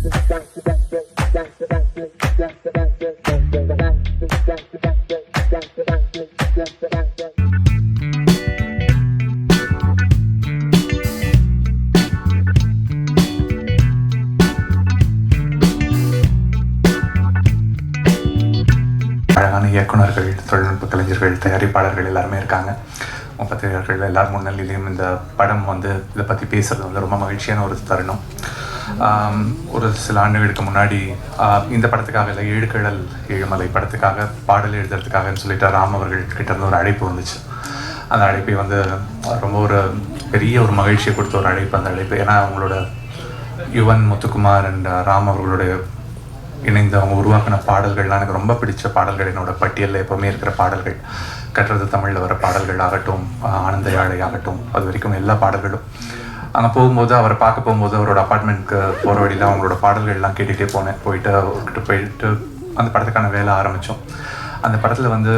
அழகான இயக்குநர்கள், தொழில்நுட்ப கலைஞர்கள், தயாரிப்பாளர்கள் எல்லாருமே இருக்காங்க. பத்திரிகையாளர்கள் எல்லார் முன்னிலையிலையும் இந்த படம் வந்து இதை பற்றி பேசுகிறது வந்து ரொம்ப மகிழ்ச்சியான ஒரு தருணம். ஒரு சில ஆண்டுகளுக்கு முன்னாடி இந்த படத்துக்காக இல்லை, ஏழுக்கிழல் ஏழுமலை படத்துக்காக பாடல் எழுதுறதுக்காகன்னு சொல்லிட்டு ராம் அவர்கள் கிட்டேருந்து ஒரு அழைப்பு வந்துச்சு. அந்த அழைப்பை வந்து ரொம்ப ஒரு பெரிய ஒரு மகிழ்ச்சியை கொடுத்த ஒரு அழைப்பு அந்த அழைப்பு. ஏன்னா அவங்களோட யுவன் முத்துக்குமார் அண்ட் ராம் அவர்களுடைய இணைந்து அவங்க உருவாக்கின பாடல்கள்லாம் எனக்கு ரொம்ப பிடிச்ச பாடல்கள். என்னோடய பட்டியலில் எப்போவுமே இருக்கிற பாடல்கள், கற்றது தமிழில் வர பாடல்கள் ஆகட்டும், ஆனந்த யாழை ஆகட்டும், அது வரைக்கும் எல்லா பாடல்களும். அங்கே போகும்போது அவரை பார்க்க போகும்போது அவரோட அப்பார்ட்மெண்ட்க்கு போகிற வழியில் அவங்களோட பாடல்கள்லாம் கேட்டுகிட்டே போயிட்டு அவர்கிட்ட போயிட்டு அந்த படத்துக்கான வேலை ஆரம்பித்தோம். அந்த படத்தில் வந்து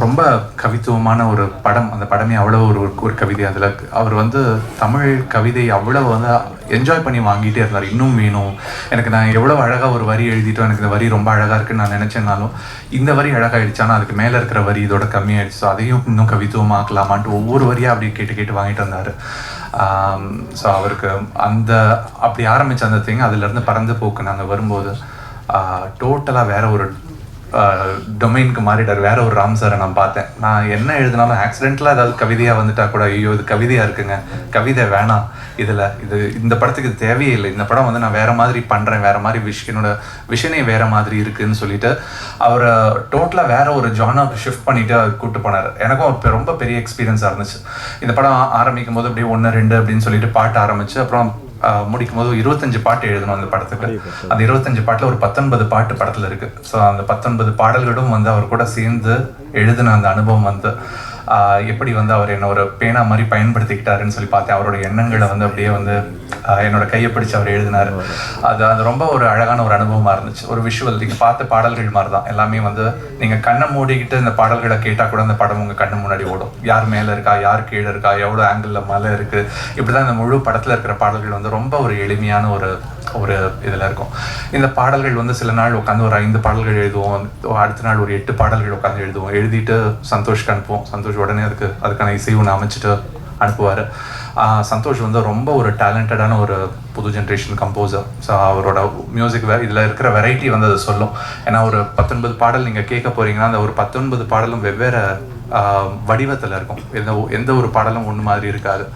ரொம்ப கவித்துவமான ஒரு படம். அந்த படமே அவ்வளோ ஒரு கவிதை. அதில் அவர் வந்து தமிழ் கவிதை அவ்வளோ வந்து என்ஜாய் பண்ணி வாங்கிட்டே இருந்தார். இன்னும் வேணும் எனக்கு, நான் எவ்வளோ அழகாக ஒரு வரி எழுதிட்டோம், எனக்கு இந்த வரி ரொம்ப அழகாக இருக்குன்னு நான் நினச்சேன்னாலும் இந்த வரி அழகாகிடுச்சு, ஆனால் அதுக்கு மேலே இருக்கிற வரி இதோட கம்மியாகிடுச்சு, அதையும் இன்னும் கவித்துவமாக்கலாமான்ட்டு ஒவ்வொரு வரியாக அப்படி கேட்டு வாங்கிட்டு வந்தார். ஸோ அவருக்கு அந்த அப்படி ஆரம்பித்த அந்த திங் அதுலேருந்து பறந்து போக்கு நாங்கள் வரும்போது டோட்டலாக வேற ஒரு டொமைனுக்கு மாறிட்டார். வேற ஒரு ராம் சாரை நான் பார்த்தேன். நான் என்ன எழுதினாலும் ஆக்சிடென்டலாக ஏதாவது கவிதையாக வந்துட்டா கூட, ஐயோ இது கவிதையாக இருக்குங்க, கவிதை வேணாம், இது இந்த படத்துக்கு இது தேவையே இல்லை, இந்த படம் வந்து நான் வேற மாதிரி பண்ணுறேன், வேற மாதிரி என்னோட விஷனே வேற மாதிரி இருக்குன்னு சொல்லிட்டு அவரை டோட்டலாக வேற ஒரு ஜானருக்கு ஷிஃப்ட் பண்ணிட்டு கூப்பிட்டு போனார். எனக்கும் ரொம்ப பெரிய எக்ஸ்பீரியன்ஸாக இருந்துச்சு. இந்த படம் ஆரம்பிக்கும் போது அப்படியே 1, 2 அப்படின்னு சொல்லிட்டு பாட்டு ஆரம்பிச்சு அப்புறம் முடிக்கும் போது 25 பாட்டு எழுதணும் அந்த படத்துக்கு. அந்த 25 பாட்டில் ஒரு 19 பாட்டு படத்தில் இருக்குது. ஸோ அந்த 19 பாடல்களும் வந்து அவர் கூட சேர்ந்து எழுதின அந்த அனுபவம் வந்து எப்படி வந்து அவர் என்ன ஒரு பேனா மாதிரி பயன்படுத்திக்கிட்டாருன்னு சொல்லி பார்த்தேன். அவரோட எண்ணங்களை வந்து அப்படியே வந்து என்னோட கையை பிடிச்சி அவர் எழுதினார். அது ரொம்ப ஒரு அழகான ஒரு அனுபவமாக இருந்துச்சு. ஒரு விஷுவல், நீங்கள் பார்த்த பாடல்கள் மாதிரி தான் எல்லாமே. வந்து நீங்கள் கண்ணை மூடிக்கிட்டு இந்த பாடல்களை கேட்டால் கூட அந்த படம் உங்கள் கண்ணு முன்னாடி ஓடும். யார் மேலே இருக்கா, யார் கீழே இருக்கா, எவ்வளோ ஆங்கிளில் மலை இருக்குது, இப்படி தான் இந்த முழு படத்தில் இருக்கிற பாடல்கள் வந்து ரொம்ப ஒரு எளிமையான ஒரு இதில் இருக்கும். இந்த பாடல்கள் வந்து சில நாள் உட்காந்து ஒரு 5 பாடல்கள் எழுதுவோம், அடுத்த நாள் ஒரு 8 பாடல்கள் உட்காந்து எழுதுவோம். எழுதிட்டு சந்தோஷ்க்கு அனுப்புவோம். சந்தோஷ் உடனே அதுக்கான இசை ஒன்று அமைச்சிட்டு அனுப்புவார். சந்தோஷ் வந்து ரொம்ப ஒரு டேலண்டடான ஒரு புது ஜென்ரேஷன் கம்போசர். ஸோ அவரோட மியூசிக் இதில் இருக்கிற வெரைட்டி வந்து அதை சொல்லும். ஏன்னா ஒரு 19 பாடல் நீங்கள் கேட்க போகிறீங்கன்னா அந்த ஒரு 19 பாடலும் வெவ்வேறு வடிவத்தில் இருக்கும். எந்த ஒரு பாடலும் ஒன்று மாதிரி இருக்காது.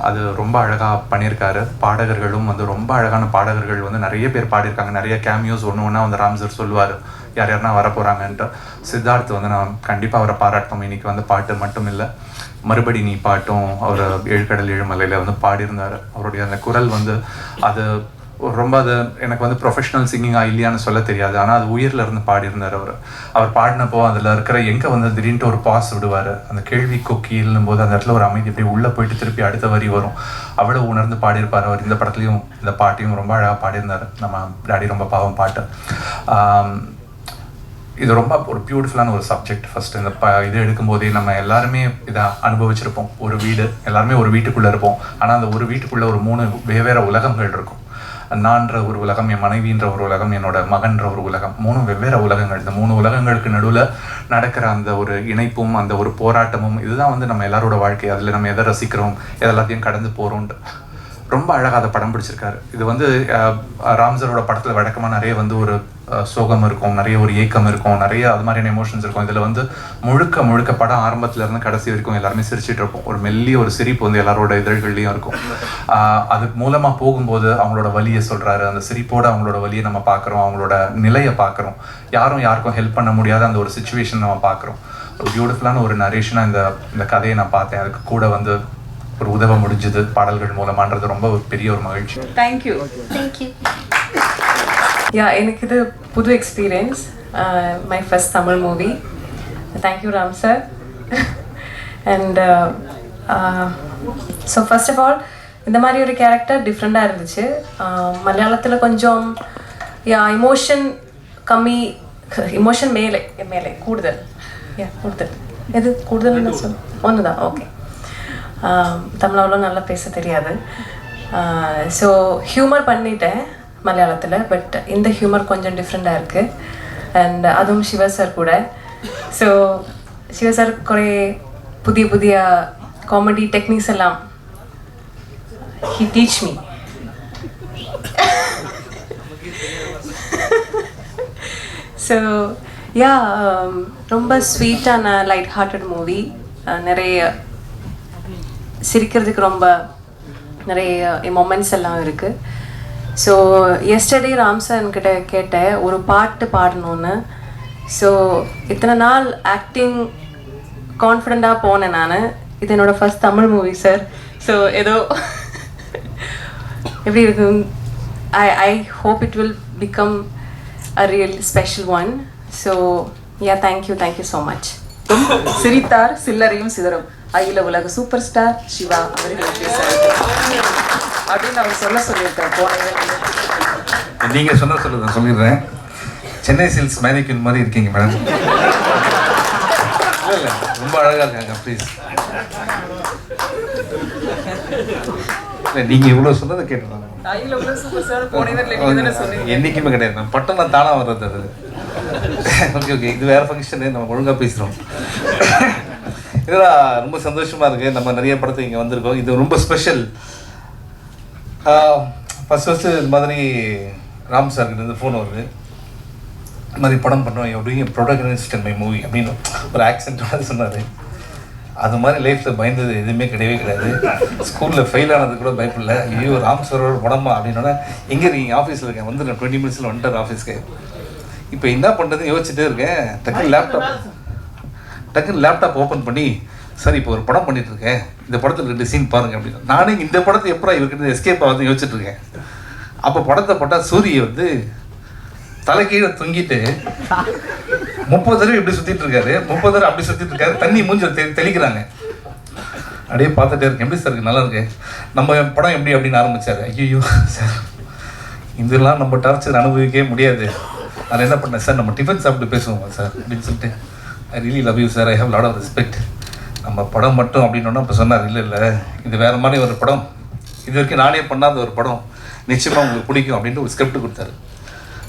அது ரொம்ப அழகாக பண்ணியிருக்காரு. பாடகர்களும் வந்து ரொம்ப அழகான பாடகர்கள் வந்து நிறைய பேர் பாடியிருக்காங்க. நிறைய கேமியோஸ் ஒன்று வந்து ராம் சார் சொல்லுவார் யாருன்னா வரப்போகிறாங்கன்ட்டு. சித்தார்த் வந்து நான் கண்டிப்பாக அவரை பாராட்டணும். இன்னைக்கு வந்து பாட்டு மட்டும் இல்லை, மறுபடி நீ பாட்டும் அவர் ஏழுக்கடல் ஏழுமலையில் வந்து பாடியிருந்தார். அவருடைய அந்த குரல் வந்து அது ரொம்ப அது எனக்கு வந்து ப்ரொஃபஷனல் சிங்கிங்காக இல்லையான்னு சொல்ல தெரியாது. ஆனால் அது உயிரில் இருந்து பாடியிருந்தார். அவர் பாடினப்போ அதில் இருக்கிற எங்கே வந்து திடீர்னு ஒரு பாஸ் விடுவார். அந்த கேள்வி கொக்கியிலும் போது அந்த இடத்துல ஒரு அமைதி இப்படி உள்ளே போயிட்டு திருப்பி அடுத்த வரி வரும். அவ்வளோ உணர்ந்து பாடியிருப்பார் அவர். இந்த படத்துலையும் இந்த பாட்டையும் ரொம்ப அழகாக பாடியிருந்தார். நம்ம டாடி ரொம்ப பாவம் பாட்டு. இது ரொம்ப ஒரு பியூட்டிஃபுல்லான ஒரு சப்ஜெக்ட். ஃபர்ஸ்ட் இந்த இது எடுக்கும்போதே நம்ம எல்லாருமே இதை அனுபவிச்சிருப்போம். ஒரு வீடு, எல்லாருமே ஒரு வீட்டுக்குள்ளே இருப்போம். ஆனால் அந்த ஒரு வீட்டுக்குள்ளே ஒரு 3 வெவ்வேறு உலகங்கள் இருக்கும். நான்ற ஒரு உலகம், என் மனைவின்ற ஒரு உலகம், என்னோட மகன்ற ஒரு உலகம். 3 வெவ்வேறு உலகங்கள். இந்த 3 உலகங்களுக்கு நடுவில் நடக்கிற அந்த ஒரு இணைப்பும் அந்த ஒரு போராட்டமும் இதுதான் வந்து நம்ம எல்லாரோட வாழ்க்கை. அதில் நம்ம எதை ரசிக்கிறோம், எதெல்லாத்தையும் கடந்து போகிறோன்ட்டு ரொம்ப அழகாக அதை படம் பிடிச்சிருக்காரு. இது வந்து ராம்சரோட படத்தில் வழக்கமாக நிறைய வந்து ஒரு சோகம் இருக்கும், நிறைய ஒரு ஏக்கம் இருக்கும், நிறைய அது மாதிரியான எமோஷன்ஸ் இருக்கும். இதில் வந்து முழுக்க படம் ஆரம்பத்துலேருந்து கடைசி வரைக்கும் எல்லாருமே சிரிச்சிட்டு இருப்போம். ஒரு மெல்லிய ஒரு சிரிப்பு வந்து எல்லாரோட இதழ்கள்லையும் இருக்கும். அது மூலமாக போகும்போது அவங்களோட வலியை சொல்கிறாரு. அந்த சிரிப்போடு அவங்களோட வலியை நம்ம பார்க்குறோம், அவங்களோட நிலையை பார்க்குறோம். யாருக்கும் ஹெல்ப் பண்ண முடியாத அந்த ஒரு சிச்சுவேஷன் நம்ம பார்க்குறோம். ஒரு பியூட்டிஃபுல்லான ஒரு நரேஷனாக இந்த கதையை நான் பார்த்தேன். அதுக்கு கூட வந்து ஒரு உதவ முடிஞ்சது பாடல்கள் மூலமான்றது ரொம்ப ஒரு பெரிய ஒரு மகிழ்ச்சி. தேங்க்யூ. எனக்கு இது புது experience. My first Tamil movie. Thank you Ram sir. And so first of all இந்த மாதிரி ஒரு கேரக்டர் டிஃப்ரெண்ட்டாக இருந்துச்சு. மலையாளத்தில் கொஞ்சம் இமோஷன் கம்மி, இமோஷன் மேலே கூடுதல் எது கூடுதல்னு சொல் ஒன்று தான். ஓகே, தமிழ் அவ்வளோ நல்லா பேச தெரியாது. ஸோ ஹியூமர் பண்ணிட்டேன் மலையாளத்தில், பட் இந்த ஹியூமர் கொஞ்சம் டிஃப்ரெண்ட்டாக இருக்குது. அண்ட் அதுவும் சிவா சார் கூட. ஸோ சிவா சார் குறை புதிய புதிய காமெடி டெக்னிக்ஸ் எல்லாம் he teach me. So yeah, ரொம்ப ஸ்வீட்டான லைட் ஹார்ட்டட் மூவி. நிறைய சிரிக்கிறதுக்கு ரொம்ப நிறைய மொமெண்ட்ஸ் எல்லாம் இருக்குது. ஸோ எஸ்டர்டே ராம் சார் கிட்ட கேட்டேன் ஒரு பாட்டு பாடணுன்னு. ஸோ இத்தனை நாள் ஆக்டிங் கான்ஃபிடெண்ட்டாக போனேன் நான். இது என்னோடய first Tamil movie sir. So ஏதோ எப்படி இருக்கு, I hope it will become a real special one. So yeah, thank you so much. சிரித்தார் சில்லறையும் சிதறும் அகில உலக சூப்பர் ஸ்டார் சிவா அவர்கள் அப்படின்னு அவர் சொல்லியிருக்கார். நீங்கள் சொல்லுறேன் சொல்லிடுறேன். சென்னை சில்க்ஸ் மேனிக்யூன் மாதிரி இருக்கீங்க மேடம். இல்லை ரொம்ப அழகாக இருக்காங்க. ப்ளீஸ் இல்லை, நீங்கள் இவ்வளோ சொன்னதை கேட்டுருந்தாங்க. என்றைக்குமே கிடையாது மேம். பட்டம் நான் தானாக வர்றது அது. ஓகே இது வேறு ஃபங்க்ஷனு, நம்ம ஒழுங்காக பேசுகிறோம். இதெல்லாம் ரொம்ப சந்தோஷமாக இருக்குது. நம்ம நிறைய படத்துக்கு இங்கே வந்திருக்கோம். இது ரொம்ப ஸ்பெஷல். ஃபஸ்ட்டு இது மாதிரி ராம் சார்கிட்ட ஃபோன் வருது, இது மாதிரி படம் பண்ணுறோம், எப்படியும் ப்ரொடகனிஸ்ட் இன் மை மூவி அப்படின்னு ஒரு ஆக்சென்ட்டோட சொன்னார். அது மாதிரி லைஃப்பில் பயந்தது எதுவுமே கிடையவே கிடையாது. ஸ்கூலில் ஃபெயில் ஆனது கூட பயப்படல. ஐயோ ராம் சாரோட படமா அப்படின்னோட, எங்கே இருக்கீங்க? ஆஃபீஸில் இருக்கேன், வந்து நான் 20 மினிட்ஸில் வந்துட்டார் ஆஃபீஸ்க்கு. இப்போ என்ன பண்ணுறதுன்னு யோசிச்சுட்டே இருக்கேன். டக்குன்னு லேப்டாப் ஓப்பன் பண்ணி, சார் இப்போ ஒரு படம் பண்ணிகிட்ருக்கேன், இந்த படத்தில் 2 சீன் பாருங்கள் அப்படின்னு. நானே இந்த படத்தை எப்போ இவர்கிட்ட எஸ்கேப் ஆகுது யோசிச்சுட்ருக்கேன். அப்போ படத்தை போட்டால் சூரிய வந்து தலைக்கீழே தொங்கிட்டு 30 தடவை இப்படி சுற்றிட்டு இருக்காரு, 30 தடவை அப்படி சுற்றிட்டு இருக்காரு, தண்ணி மூஞ்சி தெளிக்கிறாங்க. அப்படியே பார்த்துட்டே இருக்கேன், எப்படி சார் இருக்கு, நல்லா இருக்கு, நம்ம படம் எப்படி அப்படின்னு ஆரம்பித்தார். ஐயோ சார் இதெல்லாம் நம்ம டார்ச்சர் அனுபவிக்கவே முடியாது. நான் என்ன பண்ணேன், சார் நம்ம டிஃபன் சாப்பிட்டு பேசுவோம் சார் அப்படின்னு சொல்லிட்டு, I really love you sir, I have lot of respect. நம்ம படம் மட்டும் அப்படின்னோன்னா இப்போ சொன்னார், இல்லை இது வேறு மாதிரி ஒரு படம், இது வரைக்கும் நானே பண்ணாத ஒரு படம், நிச்சயமாக உங்களுக்கு பிடிக்கும் அப்படின்ட்டு ஒரு ஸ்கிரிப்ட் கொடுத்தாரு.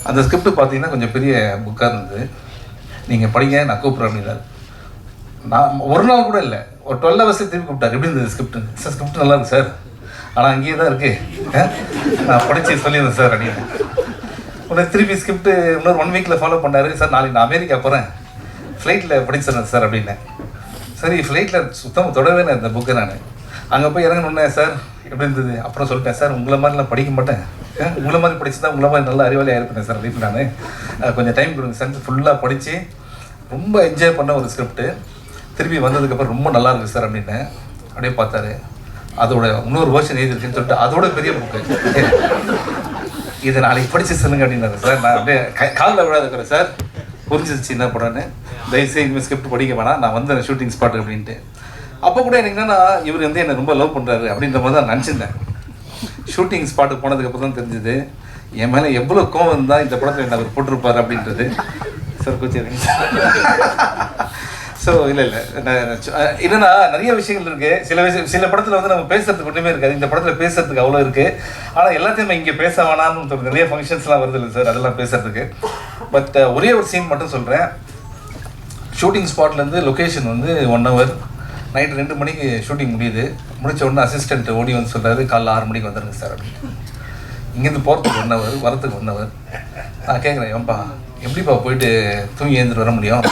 அந்த ஸ்கிரிப்ட் பார்த்தீங்கன்னா கொஞ்சம் பெரிய புக்காக இருந்தது. நீங்கள் படிங்க, நான் கூப்பிட்றேன் அப்படின்னாரு. நான் ஒரு நாள் கூட இல்லை, ஒரு 12 ஹவர்ஸ் திருப்பி கூப்பிட்டார். எப்படி இருந்தது ஸ்கிரிப்ட்? சார் ஸ்கிரிப்ட் நல்லா இருக்கு சார், ஆனால் அங்கேயே தான் இருக்குது, நான் படித்து சொல்லியிருந்தேன் சார் அப்படின்னு. உடனே திருப்பி ஸ்கிரிப்ட் இன்னொரு 1 வீக்கில் ஃபாலோ பண்ணார். சார் நாளைக்கு நான் அமெரிக்கா போகிறேன், ஃப்ளைட்டில் படிச்சிடறேன் சார் அப்படின்னேன். சரி ஃப்ளைட்டில் சுத்தமாக தொடவே நான் இந்த புக்கை நான் அங்கே போய் இறங்கணுன்னே, சார் எப்படி இருந்தது? அப்புறம் சொல்லிட்டேன், சார் உங்களை மாதிரிலாம் படிக்க மாட்டேன், உங்களை மாதிரி படிச்சு தான் உங்களை மாதிரி நல்லா அறிவாளியாக இருப்பேன் சார் வீட்டில். நான் கொஞ்சம் டைம் கொடுங்க சார், ஃபுல்லாக படித்து ரொம்ப என்ஜாய் பண்ண ஒரு ஸ்கிரிப்ட்டு. திருப்பி வந்ததுக்கப்புறம் ரொம்ப நல்லா இருக்குது சார் அப்படின்னு அப்படியே பார்த்தாரு. அதோட இன்னொரு வேர்ஷன் எழுதிருக்குன்னு சொல்லிட்டு அதோட பெரிய புக்கு, இதை நாளைக்கு படித்து சொல்லுங்க அப்படின்னாரு. சார் நான் அப்படியே காலில் விழாத இருக்கிறேன், சார் புரிஞ்சிருச்சு என்ன படம்னு, தயவுசெய்து இனிமேல் ஸ்கிரிப்ட் படிக்க வேணாம், நான் வந்து ஷூட்டிங் ஸ்பாட் அப்படின்ட்டு. அப்போ கூட எனக்கு என்னன்னா, இவர் வந்து என்னை ரொம்ப லவ் பண்ணுறாரு அப்படின்ற மாதிரி தான் நினச்சிருந்தேன். ஷூட்டிங் ஸ்பாட்டுக்கு போனதுக்கப்புறம் தான் தெரிஞ்சுது என் மேலே எவ்வளோ கோவம் இருந்தால் இந்த படத்தில் என்ன அவர் போட்டிருப்பார் அப்படின்றது. சார் கூச்சிருங்க. ஸோ இல்லை என்னன்னா நிறைய விஷயங்கள் இருக்குது. சில படத்தில் வந்து நம்ம பேசுறதுக்கு ஒன்றுமே இருக்காது, இந்த படத்தில் பேசுறதுக்கு அவ்வளோ இருக்குது. ஆனால் எல்லாத்தையுமே இங்கே பேச வேணாம்னு தோணுது. நிறைய ஃபங்க்ஷன்ஸ்லாம் வருது இல்லை சார், அதெல்லாம் பேசுறதுக்கு. பட் ஒரே ஒரு சீன் மட்டும் சொல்கிறேன். ஷூட்டிங் ஸ்பாட்லேருந்து லொக்கேஷன் வந்து 1 ஹவர், நைட்டு 2 மணிக்கு ஷூட்டிங் முடியுது. முடித்த உடனே அசிஸ்டண்ட் ஓடி வந்து சொல்கிறாரு, காலைல 6 மணிக்கு வந்துடுங்க சார் அப்படின்னு. இங்கேருந்து போகிறதுக்கு 1 ஹவர், வரத்துக்கு 1 ஹவர். நான் கேட்குறேன், ஏன்பா எப்படிப்பா போயிட்டு தூங்கி எழுந்துட்டு வர முடியும்,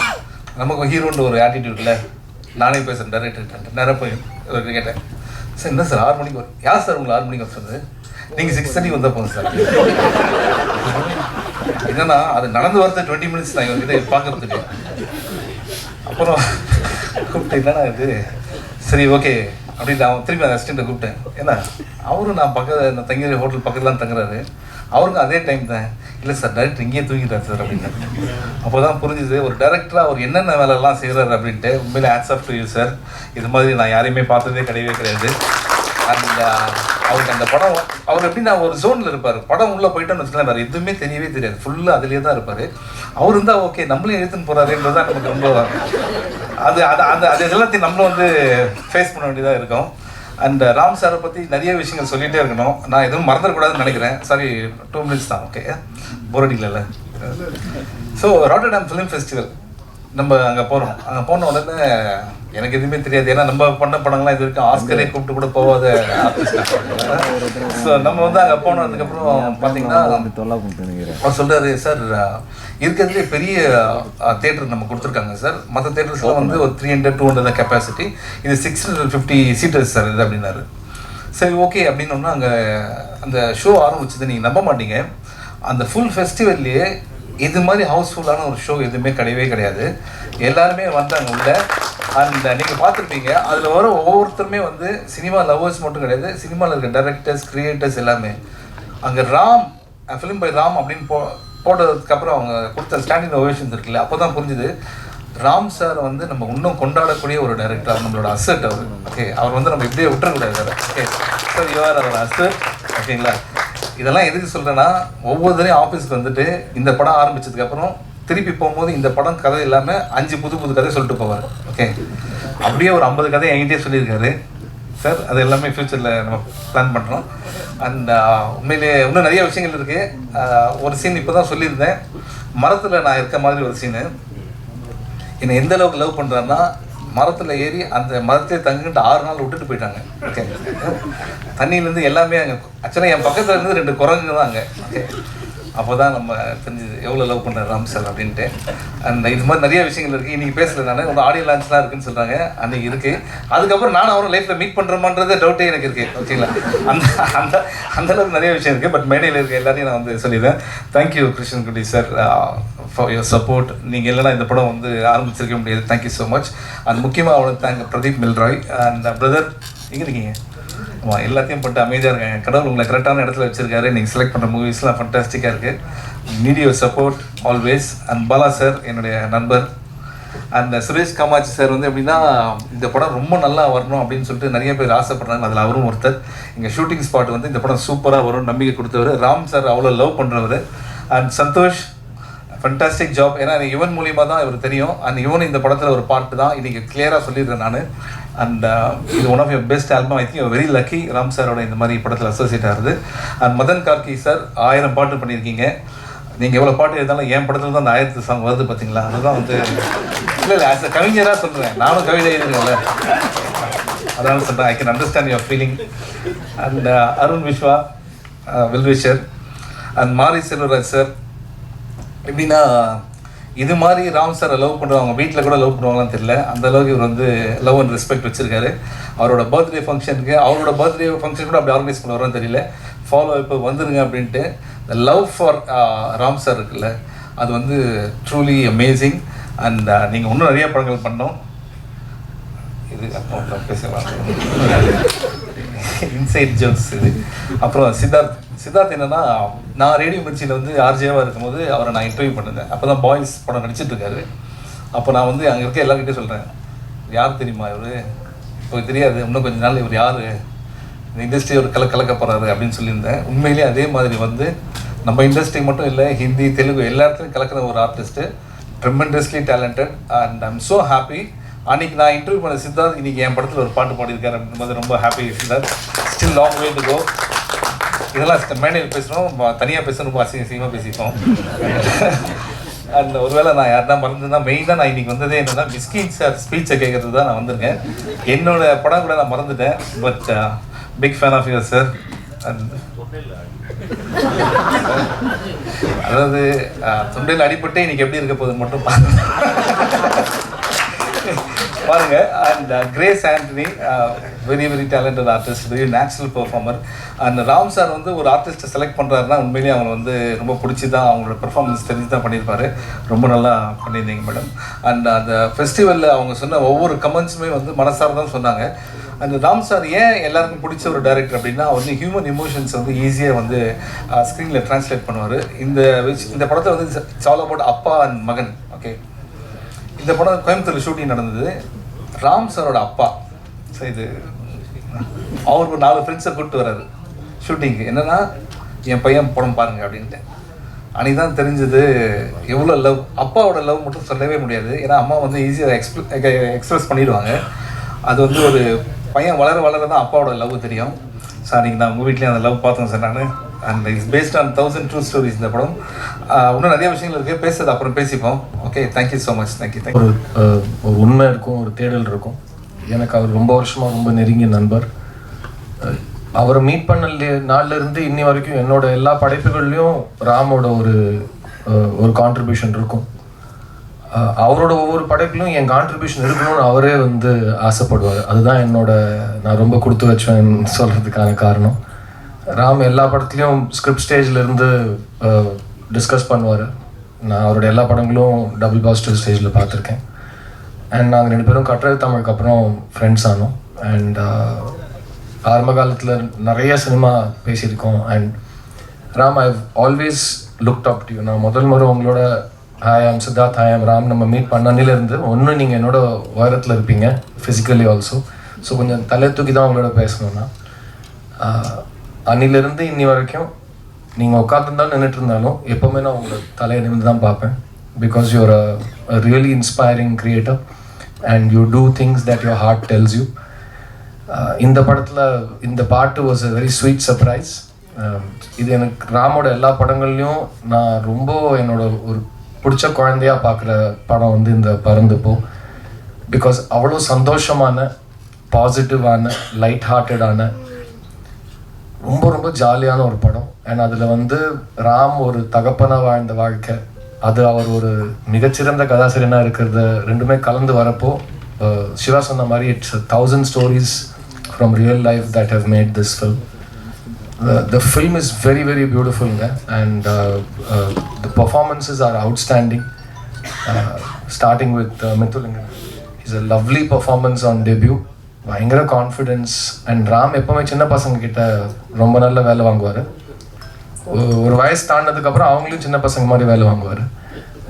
நமக்கு ஹீரோன்ற ஒரு ஆட்டிடியூட்ல நானே பேசுகிறேன் டேரக்டர் நேராக போய் கேட்டேன். சார் என்ன சார் 6 மணிக்கு வரும்? யார் சார் உங்களை 6 மணிக்கு வர சொன்னது? நீங்கள் 6:30 வந்தால் போதும் சார். என்னன்னா அது நடந்து வரது 20 மினிட்ஸ் நான் இவங்ககிட்ட பார்க்கறதுக்கு. அப்புறம் கூப்பிட்டு என்னன்னா இது சரி ஓகே அப்படின்னு அவன் திரும்பி அந்த அசிஸ்டண்ட்டை கூப்பிட்டேன். ஏன்னா அவரும் நான் தங்கிற ஹோட்டல் பக்கத்தில் தான் தங்குறாரு, அவருக்கும் அதே டைம் தான். இல்லை சார் டேரக்டர் இங்கேயே தூங்கிட்டார் சார் அப்படின்னு. அப்போ தான் புரிஞ்சுது ஒரு டேரக்டராக அவர் என்னென்ன வேலைலாம் செய்கிறாரு அப்படின்ட்டு. உண்மையிலே hats off to you sir. இது மாதிரி நான் யாரையுமே பார்த்ததே கிடையாது. அண்ட் அவருக்கு அந்த படம் அவர் எப்படின்னா ஒரு ஜோனில் இருப்பார். படம் உள்ளே போயிட்டோன்னு வச்சுக்கலாம், வேறு எதுவுமே தெரியவே தெரியாது, ஃபுல்லாக அதிலே தான் இருப்பார். அவர் இருந்தால் ஓகே நம்மளையும் எடுத்துன்னு போகிறாருன்றது தான் நமக்கு ரொம்ப அது அது அது அது எல்லாத்தையும் நம்மளும் வந்து ஃபேஸ் பண்ண வேண்டியதாக இருக்கும். அண்ட் ராம் சாரை பற்றி நிறைய விஷயங்கள் சொல்லிகிட்டே இருக்கணும். நான் எதுவும் மறந்துடக்கூடாதுன்னு நினைக்கிறேன். சாரி 2 minutes தான். ஓகே, போர் அடிக்கல. ஸோ ராட்டர்டாம் ஃபிலிம் ஃபெஸ்டிவல் நம்ம அங்கே போகிறோம். அங்கே போன உடனே எனக்கு எதுவுமே தெரியாது. ஏன்னா நம்ம பண்ண படங்கள்லாம் இது வரைக்கும் ஆஸ்கரே கூப்பிட்டு கூட போகாத ஆர்டிஸ்ட். ஸோ நம்ம வந்து அங்கே போனதுக்கப்புறம் பார்த்தீங்கன்னா அவர் சொல்கிறாரு, சார் இருக்கிறதுலே பெரிய தேட்டர் நம்ம கொடுத்துருக்காங்க சார். மற்ற தேட்டர்ஸ்லாம் வந்து ஒரு 300-200 தான் கெப்பாசிட்டி, இது 650 சீட்டர்ஸ் சார் இது அப்படின்னாரு. சரி ஓகே அப்படின்னோன்னா அங்கே அந்த ஷோ ஆரம்பிச்சது நீங்கள் நம்ப மாட்டீங்க. அந்த ஃபுல் ஃபெஸ்டிவல்லையே இது மாதிரி ஹவுஸ்ஃபுல்லான ஒரு ஷோ எதுவுமே கிடையாது. எல்லாருமே வந்தாங்க உள்ள. அண்ட் நீங்கள் பார்த்துருப்பீங்க, அதில் வர ஒவ்வொருத்தருமே வந்து சினிமா லவர்ஸ் மட்டும் கிடையாது, சினிமாவில் இருக்க டைரக்டர்ஸ், கிரியேட்டர்ஸ் எல்லாமே. அங்கே ராம் ஃபிலிம் பை ராம் அப்படின்னு போட்டதுக்கப்புறம் அவங்க கொடுத்த ஸ்டாண்டிங் ஓவேஷன்ஸ் இருக்குல்ல, அப்போ தான் புரிஞ்சுது ராம் சார் வந்து நம்ம இன்னும் கொண்டாடக்கூடிய ஒரு டைரக்டர், நம்மளோட அசட் அவர். ஓகே, அவர் வந்து நம்ம இப்படியே விட்டுறக்கூடாது sir. Okay sir, you're our asset. ஓகேங்களா, இதெல்லாம் எதுக்கு சொல்கிறேன்னா, ஒவ்வொரு தடையும் ஆஃபீஸ்க்கு வந்துட்டு இந்த படம் ஆரம்பித்ததுக்கப்புறம் திருப்பி போகும்போது இந்த படம் கதை இல்லாமல் 5 புது கதை சொல்லிட்டு போவார். ஓகே, அப்படியே ஒரு 50 கதை என்கிட்டே சொல்லியிருக்காரு சார். அது எல்லாமே ஃப்யூச்சரில் நம்ம பிளான் பண்ணுறோம். அண்ட் உண்மையிலே இன்னும் நிறைய விஷயங்கள் இருக்குது. ஒரு சீன் இப்போ தான் சொல்லியிருந்தேன், மரத்தில் நான் இருக்க மாதிரி ஒரு சீனு. என்னை எந்த அளவுக்கு லவ் பண்ணுறாருன்னா, மரத்தில் ஏறி அந்த மரத்தையே தங்கிட்டு 6 நாள் விட்டுட்டு போயிட்டாங்க. ஓகே, தண்ணியிலேருந்து எல்லாமே அங்கே. ஆக்சுவலாக என் பக்கத்தில் இருந்து 2 குரங்குங்க தான் அங்கே. ஓகே, அப்போ தான் நம்ம தெரிஞ்சது எவ்வளோ லவ் பண்ணுறாரு ராம் சார் அப்படின்ட்டு. அண்ட் இது மாதிரி நிறைய விஷயங்கள் இருக்குது. இன்றைக்கி பேசல, நான் ஒரு ஆடியோ லான்ச்லாம் இருக்குதுன்னு சொல்கிறாங்க, அன்றைக்கி இருக்குது. அதுக்கப்புறம் நானும் அவரும் லைஃப்பில் மீட் பண்ணுறோமான்றதே டவுட்டே எனக்கு இருக்குது. ஓகேங்களா, அந்தளவுக்கு நிறைய விஷயம் இருக்குது. பட் மேடையில் இருக்க எல்லாரையும் நான் வந்து சொல்லிடுவேன். தேங்க்யூ கிருஷ்ணன் குட்டி சார் ஃபார் யுவர் சப்போர்ட். நீங்கள் இல்லைனா இந்த படம் வந்து ஆரம்பிச்சிருக்க முடியாது. Thank you so much. அண்ட் முக்கியமாக அவனுக்கு thank Pradeep Milroy and brother. எங்கே இருக்கீங்க? ஆமாம், எல்லாத்தையும் போட்டு அமைதியாக இருக்காங்க. கடவுள் உங்களை கரெக்டான இடத்துல வச்சுருக்காரு. நீங்கள் செலக்ட் பண்ணுற மூவிஸ்லாம் ஃபண்டாஸ்டிக்காக இருக்குது. Need your support always. And Bala sir என்னுடைய நண்பர். அண்ட் சுரேஷ் காமாட்சி சார் வந்து எப்படின்னா, இந்த படம் ரொம்ப நல்லா வரணும் அப்படின்னு சொல்லிட்டு நிறைய பேர் ஆசைப்படுறாங்க. அதில் அவரும் ஒருத்தர். எங்கள் ஷூட்டிங் ஸ்பாட் வந்து இந்த படம் சூப்பராக வரும் நம்பிக்கை கொடுத்தவர். ராம் சார் அவ்வளோ லவ் பண்ணுறவர். And Santosh fantastic job. ஏன்னா இவன் மூலியமாக தான் இவர் தெரியும். அண்ட் இவன் இந்த படத்தில் ஒரு பார்ட்டு தான். இன்றைக்கி கிளியராக சொல்லிடுறேன் நான். அண்ட் இது one of your best album. I think very lucky Ram சாரோட இந்த மாதிரி படத்தில் அசோசியேட் ஆகுது. அண்ட் மதன் கார்கி சார் 1000 பாட்டு பண்ணியிருக்கீங்க. நீங்கள் எவ்வளோ பாட்டு இருந்தாலும் என் படத்தில் தான் அந்த 1000th சாங் வருது பார்த்தீங்களா. அதுதான் வந்து இல்லை ஆஸ் அ கவிஞராக சொல்கிறேன். நானும் கவிதை எழுதுறேன்ல, அதனால சொல்கிறேன். I can understand your feeling. And Arun Viswa well wisher. And Mari Selvaraj sir. எப்படின்னா, இது மாதிரி ராம் சாரை லவ் பண்ணுறவங்க வீட்டில் கூட லவ் பண்ணுவாங்களான்னு தெரியல. அந்த அளவுக்கு இவர் வந்து லவ் அண்ட் ரெஸ்பெக்ட் வச்சுருக்காரு. அவரோட பர்த்டே ஃபங்க்ஷனுக்கு, அவரோட பர்த்டே ஃபங்க்ஷன் கூட அப்படி ஆர்கனைஸ் பண்ணுவாரான்னு தெரியல. ஃபாலோ இப்போ வந்துருங்க அப்படின்ட்டு. The love for Ram sir இருக்குல்ல, அது வந்து ட்ரூலி அமேசிங். அண்ட் நீங்கள் இன்னும் நிறைய படங்கள் பண்ணோம். இது அப்போ பேசலாம், இன்சைட் ஜோக்ஸ் இது. அப்புறம் சித்தார்த் என்னென்னா, நான் ரேடியோ மிர்ச்சியில் வந்து ஆர்ஜேவாக இருக்கும்போது அவரை நான் இன்டர்வியூ பண்ணிருந்தேன். அப்போ தான் பாய்ஸ் படம் நடிச்சிட்ருக்காரு. அப்போ நான் வந்து அங்கே இருக்க எல்லாருக்கிட்டே சொல்கிறேன், யார் தெரியுமா இவர்? இப்போ தெரியாது, இன்னும் கொஞ்சம் நாள் இவர் யார், இந்த இண்டஸ்ட்ரி ஒரு கலக்க போகிறாரு அப்படின்னு சொல்லியிருந்தேன். உண்மையிலேயே அதே மாதிரி வந்து நம்ம இண்டஸ்ட்ரி மட்டும் இல்லை, ஹிந்தி தெலுங்கு எல்லா இடத்துலையும் கலக்கிற ஒரு artist. Tremendously talented. And I am so happy. அன்றைக்கி நான் இன்டர்வியூ பண்ண சித்தார்த் இன்றைக்கி என் படத்தில் ஒரு பாட்டு பாடியிருக்காரு அப்படின்றது ரொம்ப happy. Siddharth still long way to go. இதெல்லாம் மேடையில் பேசுகிறோம், தனியாக பேச ரொம்ப அசிங்கமாக பேசிப்போம். அண்ட் ஒருவேளை நான் யாருன்னா மறந்துன்னா, மெயினாக நான் இன்றைக்கி வந்ததே என்னென்னா மிஸ்கின் சார் ஸ்பீச்சை கேட்குறது தான் நான் வந்திருக்கேன். என்னோடய படம் கூட நான் மறந்துட்டேன். But big fan of your sir. And அதாவது தொண்டையில் அடிப்பட்டு இன்றைக்கி எப்படி இருக்க போகுது மட்டும் பாருங்க. And Grace Antony, very very talented artist, very natural performer. And Ram sir வந்து ஒரு ஆர்டிஸ்ட்டை செலக்ட் பண்ணுறாருன்னா உண்மையிலேயே அவங்க வந்து ரொம்ப பிடிச்சி தான், அவங்களோட பெர்ஃபார்மன்ஸ் தெரிஞ்சு தான் பண்ணியிருப்பாரு. ரொம்ப நல்லா பண்ணியிருந்தீங்க மேடம். அண்ட் அந்த ஃபெஸ்டிவலில் அவங்க சொன்ன ஒவ்வொரு கமெண்ட்ஸுமே வந்து மனசார தான் சொன்னாங்க. அந்த ராம் சார் ஏன் எல்லாருக்கும் பிடிச்ச ஒரு டைரக்டர் அப்படின்னா, அவர் வந்து ஹியூமன் இமோஷன்ஸ் வந்து ஈஸியாக வந்து ஸ்க்ரீனில் ட்ரான்ஸ்லேட் பண்ணுவார். இந்த படத்தை வந்து இட்ஸ் ஆல் அபவுட் அப்பா அண்ட் மகன். ஓகே, இந்த படம் கோயம்புத்தூர் ஷூட்டிங் நடந்தது. ராம் சாரோட அப்பா ஸோ இது அவருக்கு 4 ஃப்ரெண்ட்ஸை கூப்பிட்டு வர்றாரு ஷூட்டிங்க்கு. என்னென்னா, என் பையன் படம் பாருங்க அப்படின்ட்டு. அன்றைக்கி தான் தெரிஞ்சது எவ்வளோ லவ். அப்பாவோட லவ் மட்டும் சொல்லவே முடியாது. ஏன்னா அம்மா வந்து ஈஸியாக எக்ஸ்பிரஸ் பண்ணிடுவாங்க. அது வந்து ஒரு பையன் வளர வளர தான் அப்பாவோட லவ் தெரியும். சார் நீங்கள் நான் உங்கள் வீட்லேயும் அந்த லவ் பார்த்தேன் சார் நான். And it's based on 1000 true stories இந்த படம். இன்னும் நிறைய விஷயங்கள் இருக்குது, பேசுறது அப்புறம் பேசிப்போம். Okay, thank you so much. Thank you. ஒரு உண்மை இருக்கும், ஒரு தேடல் இருக்கும். எனக்கு அவர் ரொம்ப வருஷமாக ரொம்ப நெருங்கிய நண்பர். அவரை மீட் பண்ண நாள்லேருந்து இன்னி வரைக்கும் என்னோட எல்லா படைப்புகள்லையும் ராமோட ஒரு கான்ட்ரிபியூஷன் இருக்கும். அவரோட ஒவ்வொரு படைப்புலையும் என் கான்ட்ரிபியூஷன் இருக்கணும்னு அவரே ஆசைப்படுவார். அதுதான் நான் ரொம்ப கொடுத்து வச்சேன்னு சொல்கிறதுக்கான காரணம். ராம் எல்லா படத்துலையும் ஸ்கிரிப்ட் ஸ்டேஜ்லேருந்து டிஸ்கஸ் பண்ணுவார். நான் அவரோட எல்லா படங்களும் டபுள் பாசிட்டிவ் ஸ்டேஜில் பார்த்துருக்கேன். அண்ட் நாங்கள் 2 பேரும் கட்டுரை தமிழுக்கு அப்புறம் ஃப்ரெண்ட்ஸ் ஆனோம். அண்ட் ஆரம்ப காலத்தில் நிறைய சினிமா பேசியிருக்கோம். And Ram, I always looked up to you. நான் முதல் முறை உங்களோட hi I'm Siddharth, hi I'm Ram நம்ம மீட் பண்ணனிலேருந்து ஒன்று நீங்கள் என்னோட உயரத்தில் இருப்பீங்க ஃபிசிக்கலி ஆல்சோ. ஸோ கொஞ்சம் தலை தூக்கி தான் உங்களோட பேசணுன்னா, அன்னிலேருந்து இன்னி வரைக்கும் நீங்கள் உட்காந்துருந்தாலும் நின்றுட்டு இருந்தாலும் எப்போவுமே நான் உங்களை தலையை நிமிர்ந்து தான் பார்ப்பேன். Because you're a really inspiring creator and you do things that your heart tells you. இந்த படத்தில் இந்த பாட்டு was a very sweet surprise. இது எனக்கு ராமோட எல்லா படங்கள்லையும் நான் ரொம்ப என்னோட ஒரு பிடிச்ச குழந்தையாக பார்க்குற படம் இந்த பறந்துப்போ. பிகாஸ் அவ்வளோ சந்தோஷமான, பாசிட்டிவான, லைட் ஹார்ட்டடான, ரொம்ப ரொம்ப ஜாலியான ஒரு படம். அண்ட் அதில் ராம் ஒரு தகப்பனாக வாழ்ந்த வாழ்க்கை, அது அவர் ஒரு மிகச்சிறந்த கதாசிரியனாக இருக்கிறது ரெண்டுமே கலந்து வரப்போ சிவா சொன்ன மாதிரி it's 1000 stories from real life that have made this film. The film is very, very beautiful, and the performances are outstanding. Starting with Mithulingan, he's a lovely performance on debut. பயங்கர கான்ஃபிடென்ஸ். அண்ட் ராம் எப்போவுமே சின்ன பசங்க கிட்ட ரொம்ப நல்ல வேலை வாங்குவார். ஒரு வயசு தாண்டதுக்கப்புறம் அவங்களும் சின்ன பசங்க மாதிரி வேலை வாங்குவார்.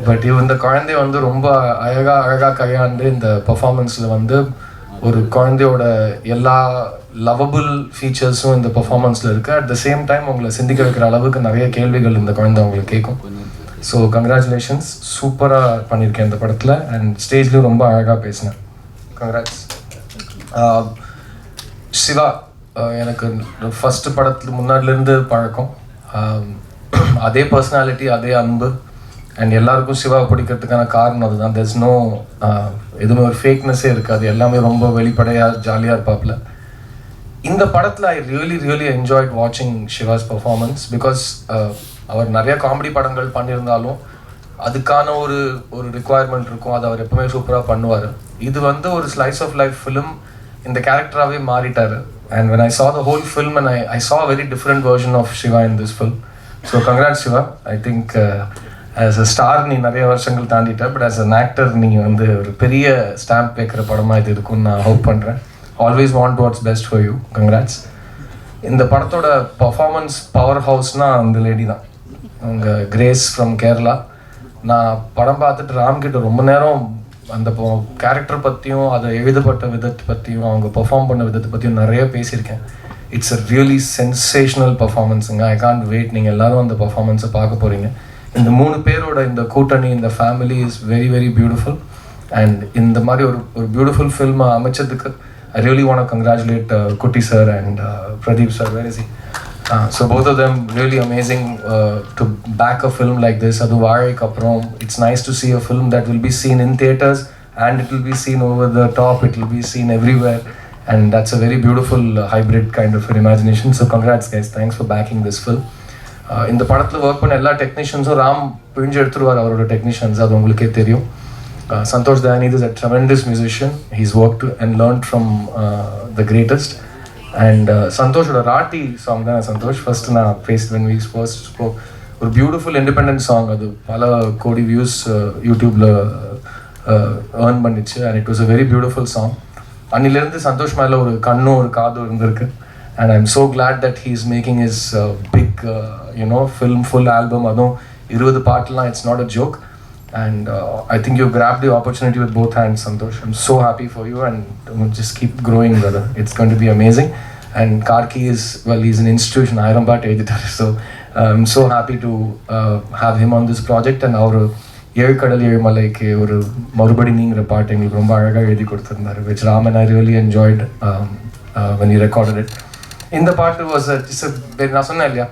பட் இந்த குழந்தை ரொம்ப அழகாக கையாண்டு இந்த பர்ஃபார்மன்ஸில் ஒரு குழந்தையோட எல்லா லவபிள் ஃபீச்சர்ஸும் இந்த பர்ஃபார்மன்ஸில் இருக்குது. அட் த சேம் டைம் உங்களை சிந்திக்க வைக்கிற அளவுக்கு நிறைய கேள்விகள் இந்த குழந்தை அவங்களுக்கு கேட்கும். ஸோ கங்க்ராச்சுலேஷன்ஸ், சூப்பராக பண்ணியிருக்கேன் இந்த படத்தில். அண்ட் ஸ்டேஜ்லேயும் ரொம்ப அழகாக பேசினேன். கங்க்ராட்ஸ். சிவா எனக்கு ஃபஸ்ட்டு படத்தில் முன்னாடிலேருந்து பழக்கம். அதே பர்சனாலிட்டி, அதே அன்பு. அண்ட் எல்லாருக்கும் சிவாவை பிடிக்கிறதுக்கான காரணம் அதுதான். தெர்ஸ் நோ எதுவுமே ஒரு ஃபேக்னஸே இருக்காது. எல்லாமே ரொம்ப வெளிப்படையாக ஜாலியாக இருப்பாப்புல. இந்த படத்தில் ஐ ரியலி என்ஜாய்ட் வாட்சிங் ஷிவாஸ் பர்ஃபார்மன்ஸ். பிகாஸ் அவர் நிறைய காமெடி படங்கள் பண்ணியிருந்தாலும் அதுக்கான ஒரு ரிக்குவயர்மெண்ட் இருக்கும். அதை அவர் எப்பவுமே சூப்பராக பண்ணுவார். இது ஒரு ஸ்லைஸ் ஆஃப் லைஃப் ஃபிலிம். இந்த கேரக்டராகவே மாறிட்டார். And when I saw the whole film and I saw a very different version of Shiva in this film. So congrats Shiva. I think as a star நீ நிறைய வருஷங்கள் தாண்டிட்ட, but as an actor நீ ஒரு பெரிய stamp வைக்கிற படமாக இது இருக்கும்னு நான் ஹோப் பண்ணுறேன். Always want what's best for you. Congrats. இந்த படத்தோட பர்ஃபார்மன்ஸ் பவர் ஹவுஸ்னால் அந்த லேடி தான், அவங்க கிரேஸ் ஃப்ரம் கேரளா. நான் படம் பார்த்துட்டு ராம்கிட்ட ரொம்ப நேரம் அந்த கேரக்டர் பற்றியும், அதை எழுதப்பட்ட விதத்தை பற்றியும், அவங்க பெர்ஃபார்ம் பண்ண விதத்தை பற்றியும் நிறைய பேசியிருக்கேன். இட்ஸ் அ ரியலி சென்சேஷனல் பர்ஃபார்மன்ஸுங்க. I can't wait. நீங்கள் எல்லோரும் அந்த பர்ஃபார்மன்ஸை பார்க்க போகிறீங்க. இந்த 3 பேரோட இந்த கூட்டணி, இந்த family is very very beautiful. And இந்த மாதிரி ஒரு beautiful ஃபில்மை அமைச்சதுக்கு I really want to congratulate Kutti sir and Pradeep sir. Where is he? So both of them really amazing to back a film like this. Adu Vaazhai kaprom, it's nice to see a film that will be seen in theaters and it will be seen over the top. It will be seen everywhere, and that's a very beautiful hybrid kind of an imagination. So congrats guys. Thanks for backing this film. இந்த படத்தில் work பண்ண எல்லா டெக்னீஷியன்ஸும் ராம் பிழிஞ்சு எடுத்துருவார் அவரோட technicians. அது உங்களுக்கே தெரியும். Santosh Dayanidhi is a tremendous musician. He's worked and learned from the greatest. And Santosh oda Raati song da Santosh first na faced when we first spoke. A beautiful independent song, adu pala kodi views YouTube la earn பண்ணிச்சு. And it was a very beautiful song. அன்னிலிருந்து Santhosh மேல ஒரு கண்ணு ஒரு காது இருந்திருக்கு. And I'm so glad that he's making his big film full album. அதுவும் 20 பாட்டுலாம், it's not a joke. And I think you grabbed the opportunity with both hands, Santosh. I'm so happy for you, and just keep growing, brother. It's going to be amazing. And Karki is, well, he's an institution, Iron Bat editor. So I'm so happy to have him on this project. And our ஏழ்கடல் ஏழுமலைக்கு ஒரு மறுபடி நீங்கிற பாட்டு எங்களுக்கு ரொம்ப அழகாக எழுதி கொடுத்துருந்தாரு, which Ram and I really enjoyed when he recorded it. இந்த பாட்டு வாஸ் நான் சொன்னேன் இல்லையா,